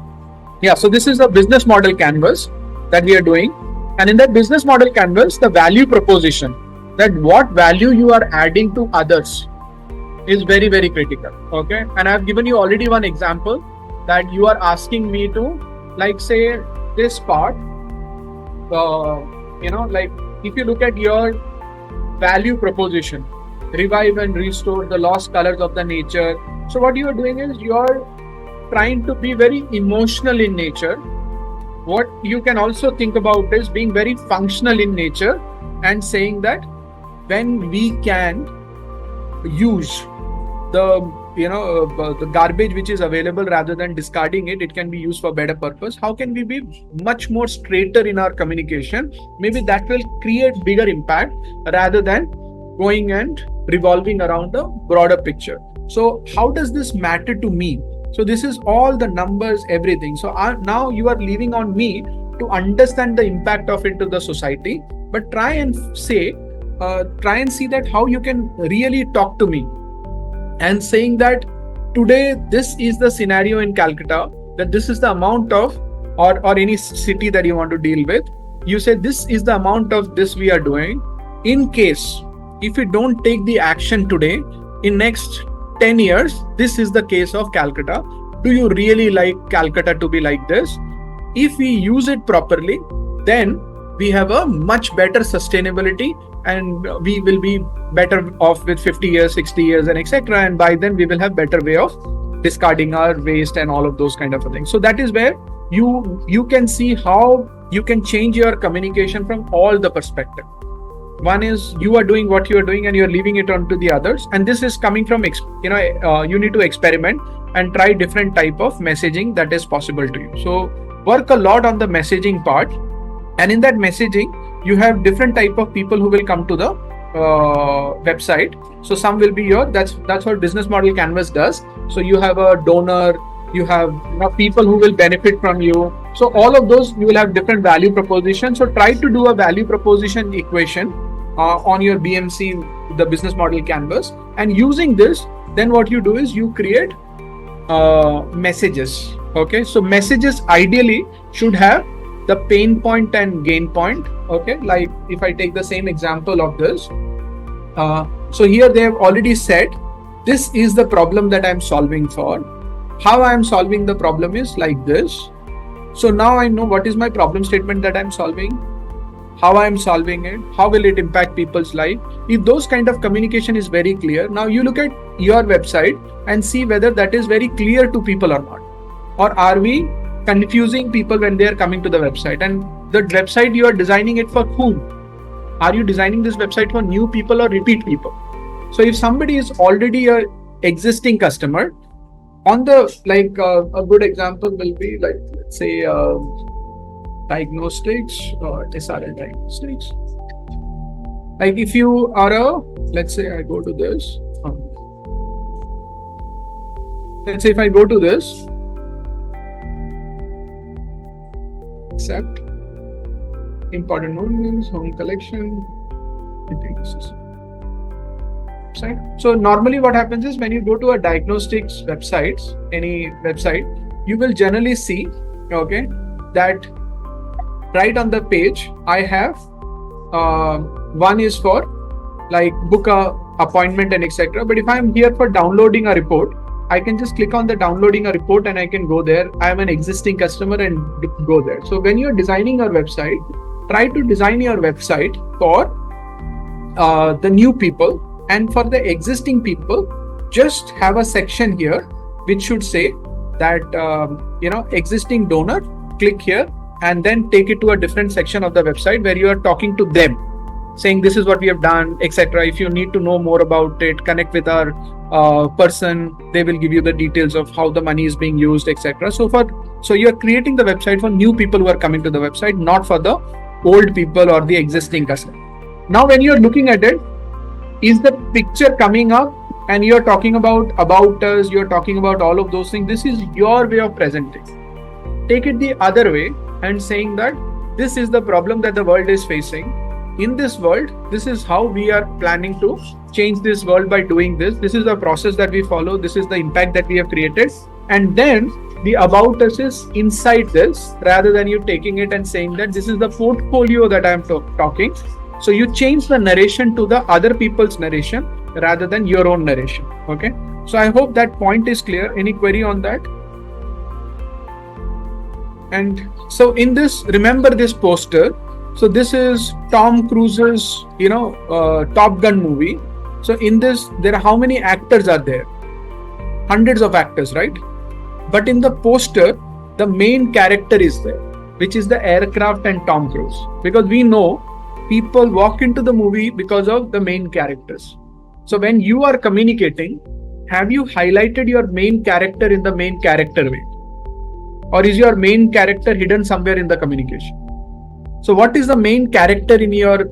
Speaker 2: Yeah, so this is a business model canvas that we are doing. And in that business model canvas, the value proposition, that what value you are adding to others, is very, very critical. Okay. And I've given you already one example that you are asking me to, like, say this part, like if you look at your value proposition, revive and restore the lost colors of the nature. So what you are doing is you are trying to be very emotional in nature. What you can also think about is being very functional in nature and saying that when we can use the garbage which is available, rather than discarding it, it can be used for better purpose. How can we be much more straighter in our communication? Maybe that will create bigger impact rather than going and revolving around the broader picture. So how does this matter to me? So this is all the numbers, everything. So now you are leaving on me to understand the impact of it to the society, but try and see that how you can really talk to me and saying that today this is the scenario in Calcutta, that this is the amount of, or any city that you want to deal with. You say this is the amount of this we are doing. In case if we don't take the action today, in next 10 years, this is the case of Calcutta. Do you really like Calcutta to be like this? If we use it properly, then we have a much better sustainability and we will be better off with 50 years, 60 years and etc. And by then we will have better way of discarding our waste and all of those kind of things. So that is where you can see how you can change your communication from all the perspective. One is you are doing what you are doing and you're leaving it on to the others. And this is coming from, you need to experiment and try different type of messaging that is possible to you. So work a lot on the messaging part. And in that messaging, you have different type of people who will come to the website. So some will be that's what business model canvas does. So you have a donor, you have people who will benefit from you. So all of those, you will have different value propositions. So try to do a value proposition equation on your BMC, the business model canvas. And using this, then what you do is you create messages. Okay, so messages ideally should have the pain point and gain point. Okay, like if I take the same example of this, so here they have already said, this is the problem that I'm solving for. How I'm solving the problem is like this. So now I know what is my problem statement that I'm solving, how I'm solving it, how will it impact people's life. If those kind of communication is very clear, now you look at your website and see whether that is very clear to people or not. Or are we confusing people when they are coming to the website? And the website, you are designing it for whom? Are you designing this website for new people or repeat people? So if somebody is already a existing customer, on the a good example will be like, let's say diagnostics or SRL diagnostics. Like if you are let's say I go to this. Let's say if I go to this, accept important movements, home collection, website. So normally what happens is when you go to a diagnostics websites, any website, you will generally see, okay, that right on the page, I have one is for like book a appointment and etc. But if I'm here for downloading a report, I can just click on the downloading a report and I can go there. I'm an existing customer and go there. So when you're designing your website, try to design your website for the new people, and for the existing people, just have a section here which should say that existing donor, click here and then take it to a different section of the website where you are talking to them, saying this is what we have done, etc. If you need to know more about it, connect with our person, they will give you the details of how the money is being used, etc. So you're creating the website for new people who are coming to the website, not for the old people or the existing customer. Now when you're looking at it, is the picture coming up and you're talking about us, you're talking about all of those things. This is your way of presenting. Take it the other way and saying that this is the problem that the world is facing. In this world, this is how we are planning to change this world by doing this. This is the process that we follow. This is the impact that we have created. And then the about us is inside this, rather than you taking it and saying that this is the portfolio that I'm talking. So you change the narration to the other people's narration rather than your own narration. Okay. So I hope that point is clear. Any query on that? And so in this, remember this poster. So this is Tom Cruise's, Top Gun movie. So in this, there are how many actors are there? Hundreds of actors, right? But in the poster, the main character is there, which is the aircraft and Tom Cruise. Because we know people walk into the movie because of the main characters. So when you are communicating, have you highlighted your main character in the main character way? Or is your main character hidden somewhere in the communication? So what is the main character in your,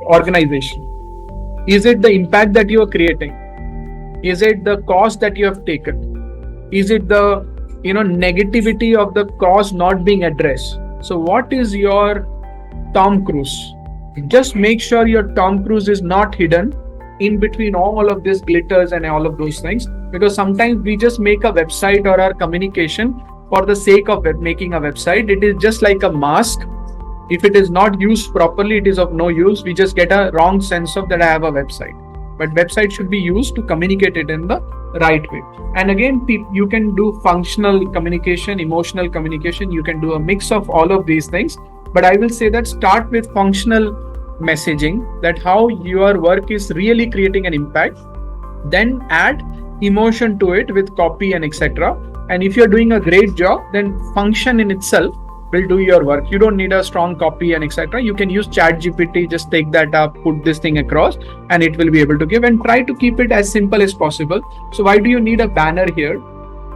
Speaker 2: organization? Is it the impact that you are creating? Is it the cost that you have taken? Is it the, negativity of the cause not being addressed? So what is your Tom Cruise? Just make sure your Tom Cruise is not hidden in between all of this glitters and all of those things. Because sometimes we just make a website or our communication for the sake of making a website. It is just like a mask. If it is not used properly, it is of no use. We just get a wrong sense of that I have a website. But website should be used to communicate it in the right way. And again, you can do functional communication, emotional communication. You can do a mix of all of these things. But I will say that start with functional messaging, that how your work is really creating an impact. Then add emotion to it with copy and etc. And if you're doing a great job, then function in itself will do your work. You don't need a strong copy and etc. You can use chat GPT, just take that up, put this thing across, and it will be able to give, and try to keep it as simple as possible. So why do you need a banner here?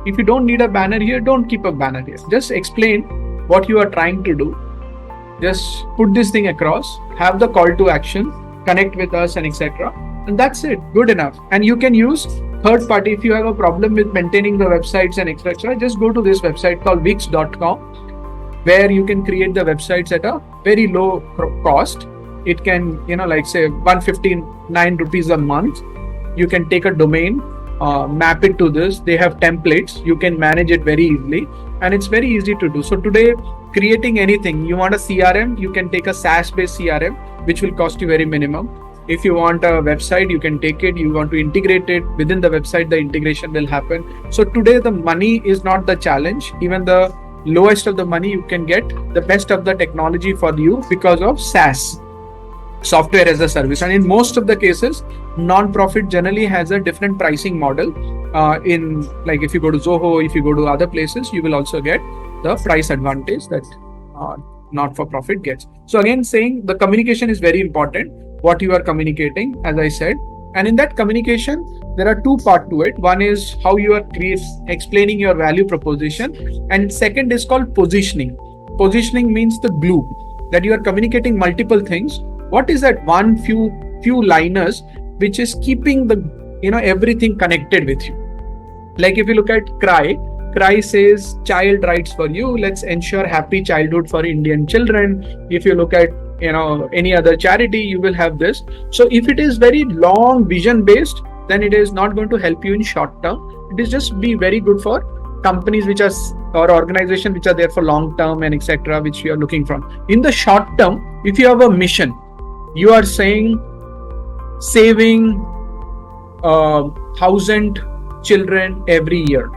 Speaker 2: If you don't need a banner here, don't keep a banner here. Just explain what you are trying to do. Just put this thing across, have the call to action, connect with us and etc. And that's it, good enough. And you can use third party. If you have a problem with maintaining the websites and etc., just go to this website called wix.com, where you can create the websites at a very low cost. It can, like say 159 rupees a month. You can take a domain, map it to this. They have templates. You can manage it very easily, and it's very easy to do. So today, creating anything, you want a CRM, you can take a SaaS based CRM, which will cost you very minimum. If you want a website, you can take it. You want to integrate it within the website, the integration will happen. So today the money is not the challenge. Even the lowest of the money, you can get the best of the technology for you because of SaaS, software as a service. And in most of the cases, non-profit generally has a different pricing model. In like if you go to Zoho, if you go to other places, you will also get the price advantage that not-for-profit gets. So again, saying the communication is very important. What you are communicating, as I said, and in that communication, there are two parts to it. One is how you are explaining your value proposition, and second is called positioning. Positioning means the glue, that you are communicating multiple things. What is that one few liners which is keeping the everything connected with you? Like if you look at Cry says child rights for you. Let's ensure happy childhood for Indian children. If you look at any other charity, you will have this. So if it is very long vision based, then it is not going to help you in short term. It is just be very good for companies which are or organizations which are there for long term and etc., which you are looking from. In the short term, if you have a mission, you are saying saving 1,000 children every year.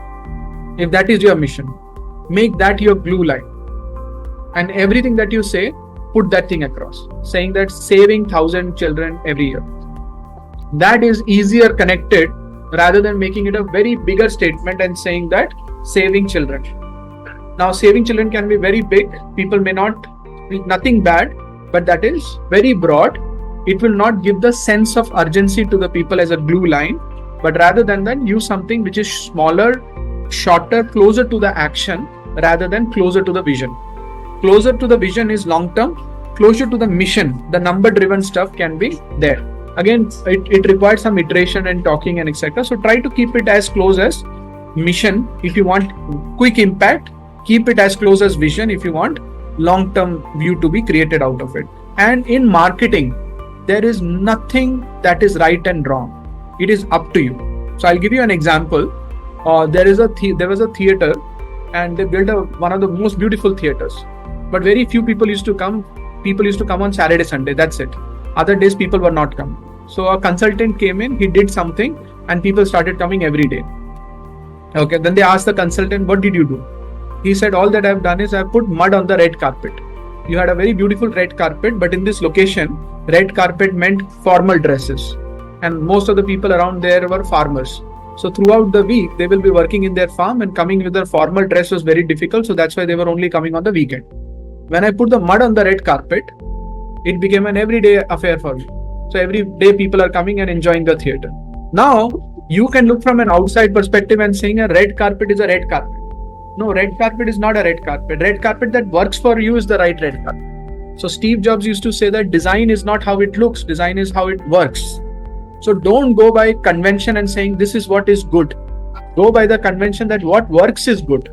Speaker 2: If that is your mission, make that your glue line, and everything that you say, put that thing across, saying that saving 1,000 children every year. That is easier connected rather than making it a very bigger statement and saying that saving children. Now, saving children can be very big. People may not, nothing bad, but that is very broad. It will not give the sense of urgency to the people as a glue line, but rather than that, use something which is smaller, shorter, closer to the action rather than closer to the vision. Closer to the vision is long term, closer to the mission, the number driven stuff can be there. Again, it requires some iteration and talking and etc. So try to keep it as close as mission. If you want quick impact, keep it as close as vision if you want long term view to be created out of it. And in marketing, there is nothing that is right and wrong. It is up to you. So I'll give you an example. There was a theater, and they built one of the most beautiful theaters. But very few people used to come. People used to come on Saturday, Sunday. That's it. Other days, people were not coming. So a consultant came in. He did something, and people started coming every day. Okay. Then they asked the consultant, "What did you do?" He said, "All that I've done is I've put mud on the red carpet. You had a very beautiful red carpet, but in this location, red carpet meant formal dresses, and most of the people around there were farmers. So throughout the week, they will be working in their farm, and coming with their formal dress was very difficult. So that's why they were only coming on the weekend. When I put the mud on the red carpet, it became an everyday affair for me. So every day people are coming and enjoying the theater. Now, you can look from an outside perspective and saying a red carpet is a red carpet. No, red carpet is not a red carpet. Red carpet that works for you is the right red carpet. So Steve Jobs used to say that design is not how it looks, design is how it works. So don't go by convention and saying this is what is good. Go by the convention that what works is good,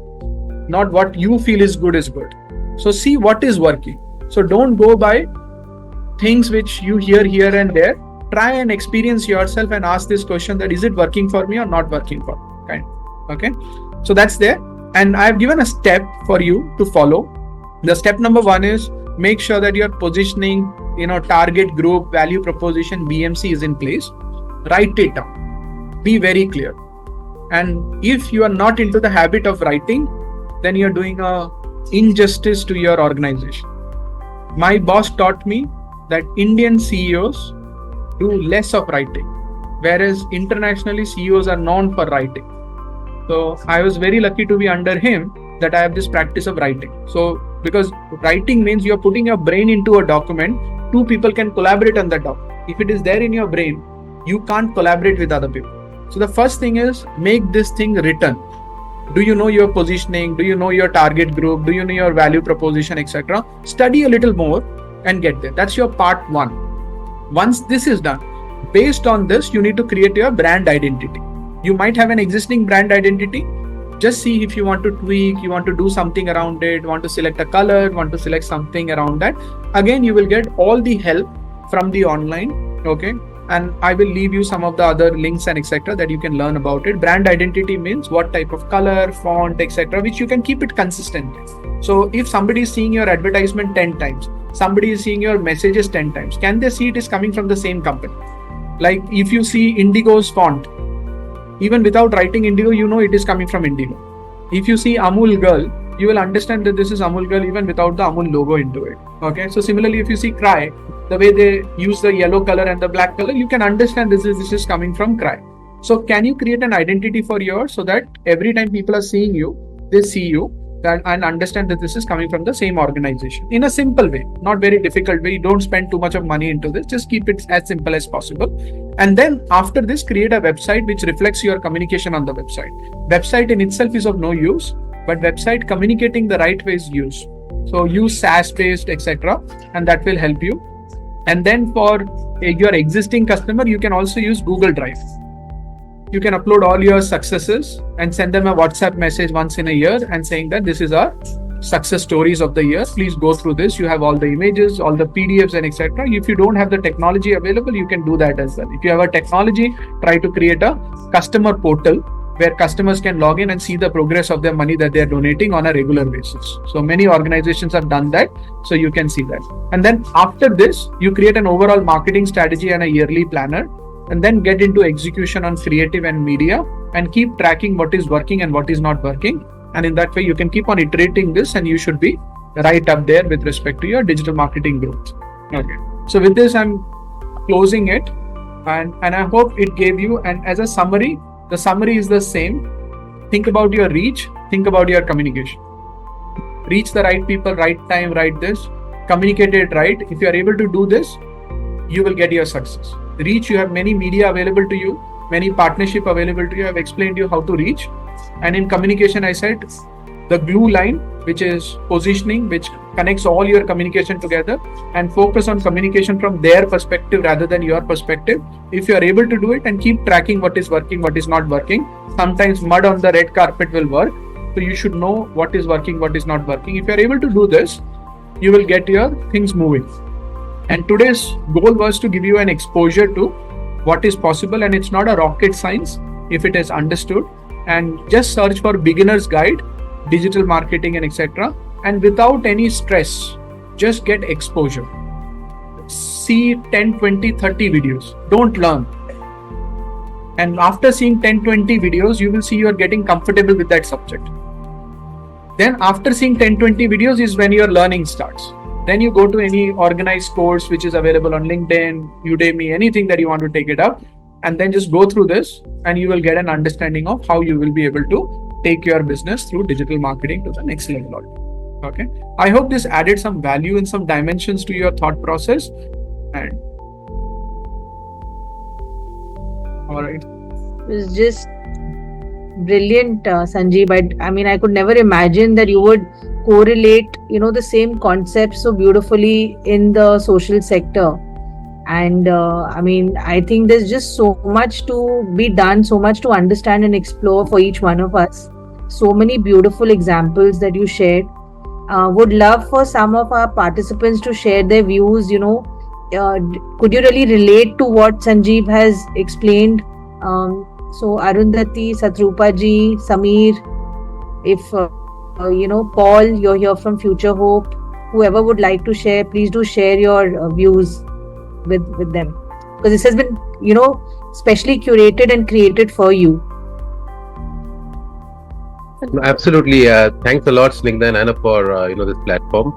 Speaker 2: not what you feel is good is good. So see what is working. So don't go by things which you hear here and there. Try and experience yourself and ask this question that is it working for me or not working for me? Kind. Okay. So that's there. And I've given a step for you to follow. The step number 1 is make sure that your positioning, target group, value proposition, BMC is in place. Write it down. Be very clear. And if you are not into the habit of writing, then you're doing a injustice to your organization. My boss taught me that Indian CEOs do less of writing, whereas internationally CEOs are known for writing. So I was very lucky to be under him that I have this practice of writing. So because writing means you're putting your brain into a document. Two people can collaborate on that document. If it is there in your brain, you can't collaborate with other people. So the first thing is make this thing written. Do you know your positioning? Do you know your target group? Do you know your value proposition, etc.? Study a little more and get there. That's your part one. Once this is done, based on this, you need to create your brand identity. You might have an existing brand identity. Just see if you want to tweak, you want to do something around it, want to select a color, want to select something around that. Again, you will get all the help from the online. Okay. And I will leave you some of the other links and etc. that you can learn about it. Brand identity means what type of color, font, etc., which you can keep it consistent. So if somebody is seeing your advertisement 10 times, somebody is seeing your messages 10 times, can they see it is coming from the same company? Like if you see Indigo's font, even without writing Indigo, you know it is coming from Indigo. If you see Amul Girl, you will understand that this is Amul Girl even without the Amul logo into it. Okay. So similarly, if you see Cry, the way they use the yellow color and the black color, you can understand this is coming from Cry. So can you create an identity for yours so that every time people are seeing you, they see you and understand that this is coming from the same organization in a simple way, not very difficult way. You don't spend too much of money into this. Just keep it as simple as possible. And then after this, create a website which reflects your communication on the website. Website in itself is of no use, but website communicating the right way is use. So use SaaS based, etc. and that will help you. And then for your existing customer, you can also use Google Drive. You can upload all your successes and send them a WhatsApp message once in a year and saying that this is our success stories of the year. Please go through this. You have all the images, all the PDFs and etc. If you don't have the technology available, you can do that as well. If you have a technology, try to create a customer portal where customers can log in and see the progress of their money that they are donating on a regular basis. So many organizations have done that. So you can see that. And then after this, you create an overall marketing strategy and a yearly planner, and then get into execution on creative and media and keep tracking what is working and what is not working. And in that way, you can keep on iterating this and you should be right up there with respect to your digital marketing growth. Okay. So with this, I'm closing it and I hope it gave you, and as a summary, the summary is the same. Think about your reach, think about your communication. Reach the right people, right time, right this, communicate it right. If you are able to do this, you will get your success. Reach, you have many media available to you, many partnership available to you. I've explained to you how to reach. And in communication, I said the glue line, which is positioning, which connects all your communication together, and focus on communication from their perspective rather than your perspective. If you are able to do it and keep tracking what is working, what is not working, sometimes mud on the red carpet will work. So you should know what is working, what is not working. If you are able to do this, you will get your things moving. And today's goal was to give you an exposure to what is possible, and it's not a rocket science if it is understood. And just search for beginner's guide, digital marketing and etc. And without any stress, just get exposure. See 10, 20, 30 videos. Don't learn. And after seeing 10, 20 videos, you will see you are getting comfortable with that subject. Then after seeing 10, 20 videos is when your learning starts. Then you go to any organized course which is available on LinkedIn, Udemy, anything that you want to take it up, and then just go through this and you will get an understanding of how you will be able to take your business through digital marketing to the next level. Okay. I hope this added some value and some dimensions to your thought process. And all right.
Speaker 1: It was just brilliant, Sanjeev. I could never imagine that you would correlate, the same concepts so beautifully in the social sector. And I think there's just so much to be done, so much to understand and explore for each one of us. So many beautiful examples that you shared. Would love for some of our participants to share their views. Could you really relate to what Sanjeev has explained? So Arundhati, Satrupa ji, Samir, if Paul, you're here from Future Hope, whoever would like to share, please do share your views with them, because this has been specially curated and created for you.
Speaker 5: Absolutely. Thanks a lot, Snigdha and Anna, for this platform.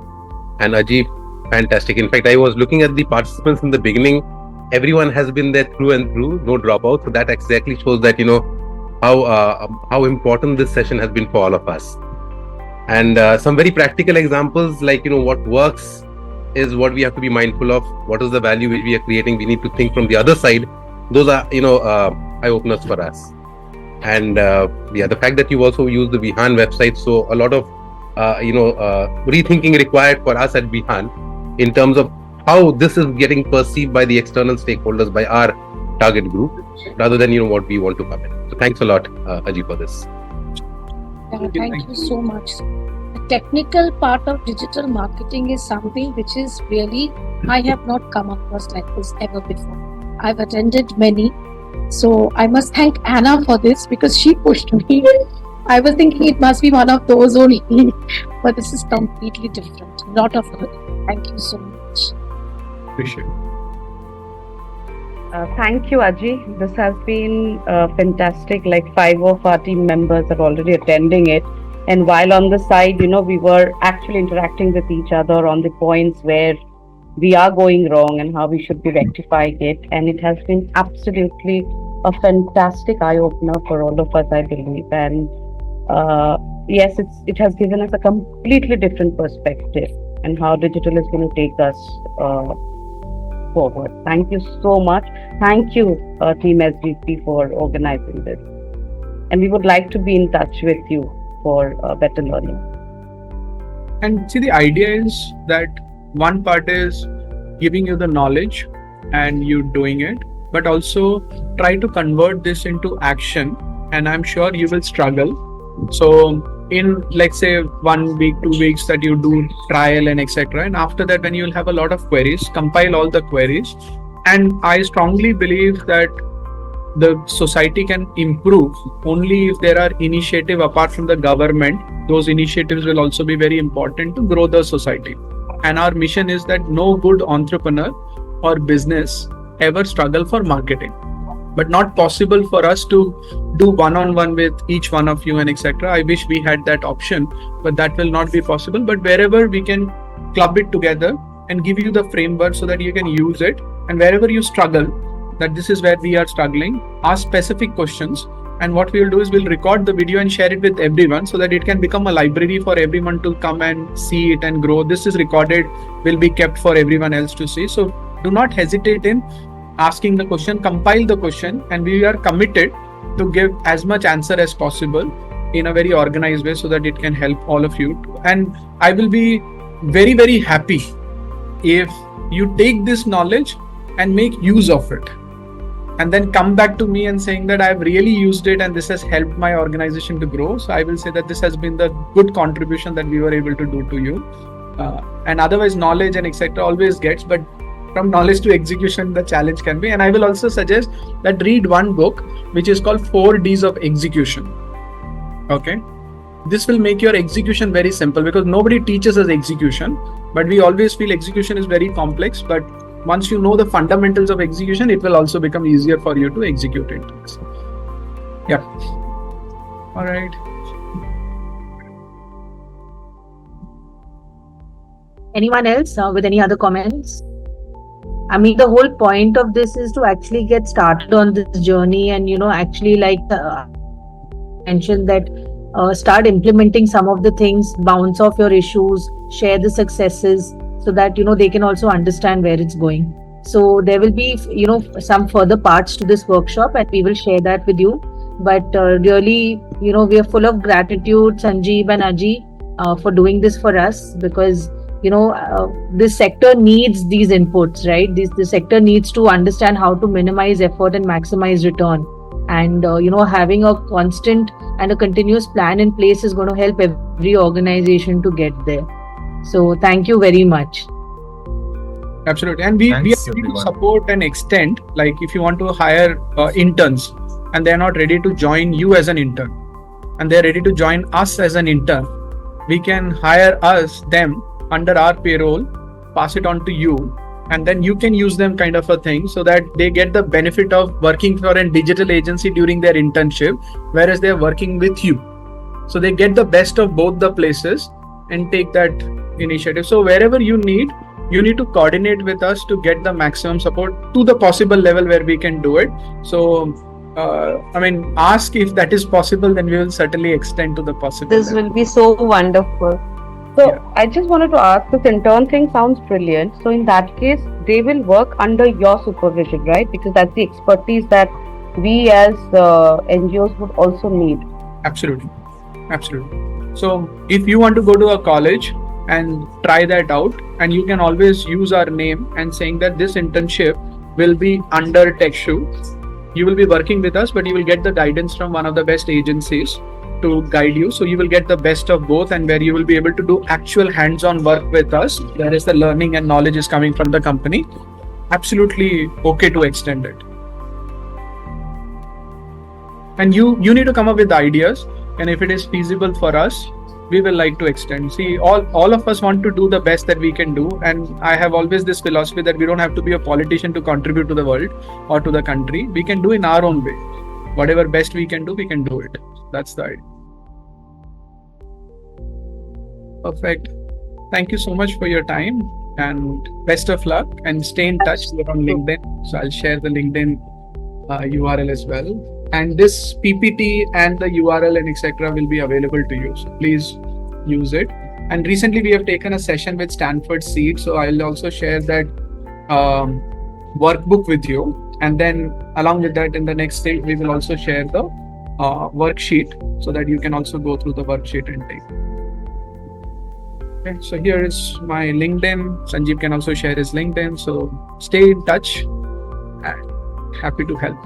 Speaker 5: And Ajib, fantastic. In fact, I was looking at the participants in the beginning. Everyone has been there through and through, no dropout. So that exactly shows that how important this session has been for all of us. And some very practical examples, like what works is what we have to be mindful of. What is the value which we are creating? We need to think from the other side. Those are eye openers for us. And the fact that you also use the Vihan website, so a lot of rethinking required for us at Vihan in terms of how this is getting perceived by the external stakeholders, by our target group, rather than what we want to come in. So thanks a lot, Ajit, for this.
Speaker 6: Thank you so much. The technical part of digital marketing is something which is really, I have not come across like this ever before. I've attended many. So I must thank Anna for this because she pushed me. I was thinking it must be one of those only, but this is completely different. Lot of good. Thank you so much.
Speaker 2: Appreciate it.
Speaker 3: Thank you, Aji. This has been fantastic. Like 5 of our team members are already attending it. And while on the side, we were actually interacting with each other on the points where we are going wrong and how we should be rectifying it. And it has been absolutely a fantastic eye-opener for all of us, I believe. And yes, it has given us a completely different perspective and how digital is going to take us forward. Thank you so much. Thank you, Team SGP, for organizing this. And we would like to be in touch with you for better learning.
Speaker 2: And see, the idea is that one part is giving you the knowledge and you doing it, but also try to convert this into action. And I'm sure you will struggle. So in, let's say, 1 week, 2 weeks that you do trial and etc. And after that, when you'll have a lot of queries, compile all the queries. And I strongly believe that the society can improve only if there are initiatives apart from the government. Those initiatives will also be very important to grow the society. And our mission is that no good entrepreneur or business ever struggle for marketing. But not possible for us to do one-on-one with each one of you and etc. I wish we had that option, but that will not be possible. But wherever we can club it together and give you the framework so that you can use it, and wherever you struggle, that this is where we are struggling, ask specific questions. And what we will do is we'll record the video and share it with everyone so that it can become a library for everyone to come and see it and grow. This is recorded, will be kept for everyone else to see. So do not hesitate in asking the question, compile the question, and we are committed to give as much answer as possible in a very organized way so that it can help all of you. And I will be very, very happy if you take this knowledge and make use of it, and then come back to me and saying that I've really used it and this has helped my organization to grow. So I will say that this has been the good contribution that we were able to do to you. And otherwise, knowledge and etc. always gets, but from knowledge to execution, the challenge can be. And I will also suggest that read one book which is called 4 Ds of Execution. Okay. This will make your execution very simple because nobody teaches us execution, but we always feel execution is very complex. But once you know the fundamentals of execution, it will also become easier for you to execute it. Yeah. All right.
Speaker 1: Anyone else with any other comments? I mean, the whole point of this is to actually get started on this journey and, actually like mention that start implementing some of the things, bounce off your issues, share the successes so that, they can also understand where it's going. So there will be, some further parts to this workshop and we will share that with you. But really, we are full of gratitude, Sanjeev and Aji, for doing this for us because this sector needs these inputs, right? The sector needs to understand how to minimize effort and maximize return. And, having a constant and a continuous plan in place is going to help every organization to get there. So thank you very much.
Speaker 2: Absolutely. And we are ready to support and extend, like if you want to hire interns and they're not ready to join you as an intern and they're ready to join us as an intern, we can hire them under our payroll, pass it on to you, and then you can use them kind of a thing so that they get the benefit of working for a digital agency during their internship, whereas they're working with you. So they get the best of both the places and take that initiative. So wherever you need to coordinate with us to get the maximum support to the possible level where we can do it. So ask if that is possible, then we will certainly extend to the possible.
Speaker 3: This will be so wonderful. So
Speaker 2: Yeah.
Speaker 3: I just wanted to ask, this intern thing sounds brilliant. So in that case, they will work under your supervision, right? Because that's the expertise that we as NGOs would also need.
Speaker 2: Absolutely. So if you want to go to a college and try that out, and you can always use our name and saying that this internship will be under TECHSHU. You will be working with us, but you will get the guidance from one of the best agencies to guide you. So you will get the best of both, and where you will be able to do actual hands-on work with us. There is the learning and knowledge is coming from the company. Absolutely okay to extend it. And you need to come up with ideas, and if it is feasible for us, we will like to extend. See, all of us want to do the best that we can do, and I have always this philosophy that we don't have to be a politician to contribute to the world or to the country. We can do in our own way. Whatever best we can do it. That's the idea. Perfect. Thank you so much for your time, and best of luck, and stay in touch. We're on LinkedIn, so I'll share the LinkedIn URL as well. And this PPT and the URL and etc. will be available to you. So please use it. And recently we have taken a session with Stanford Seed. So I'll also share that workbook with you. And then along with that, in the next stage, we will also share the worksheet so that you can also go through the worksheet and take. Okay, so here is my LinkedIn. Sanjeev can also share his LinkedIn. So stay in touch and happy to help.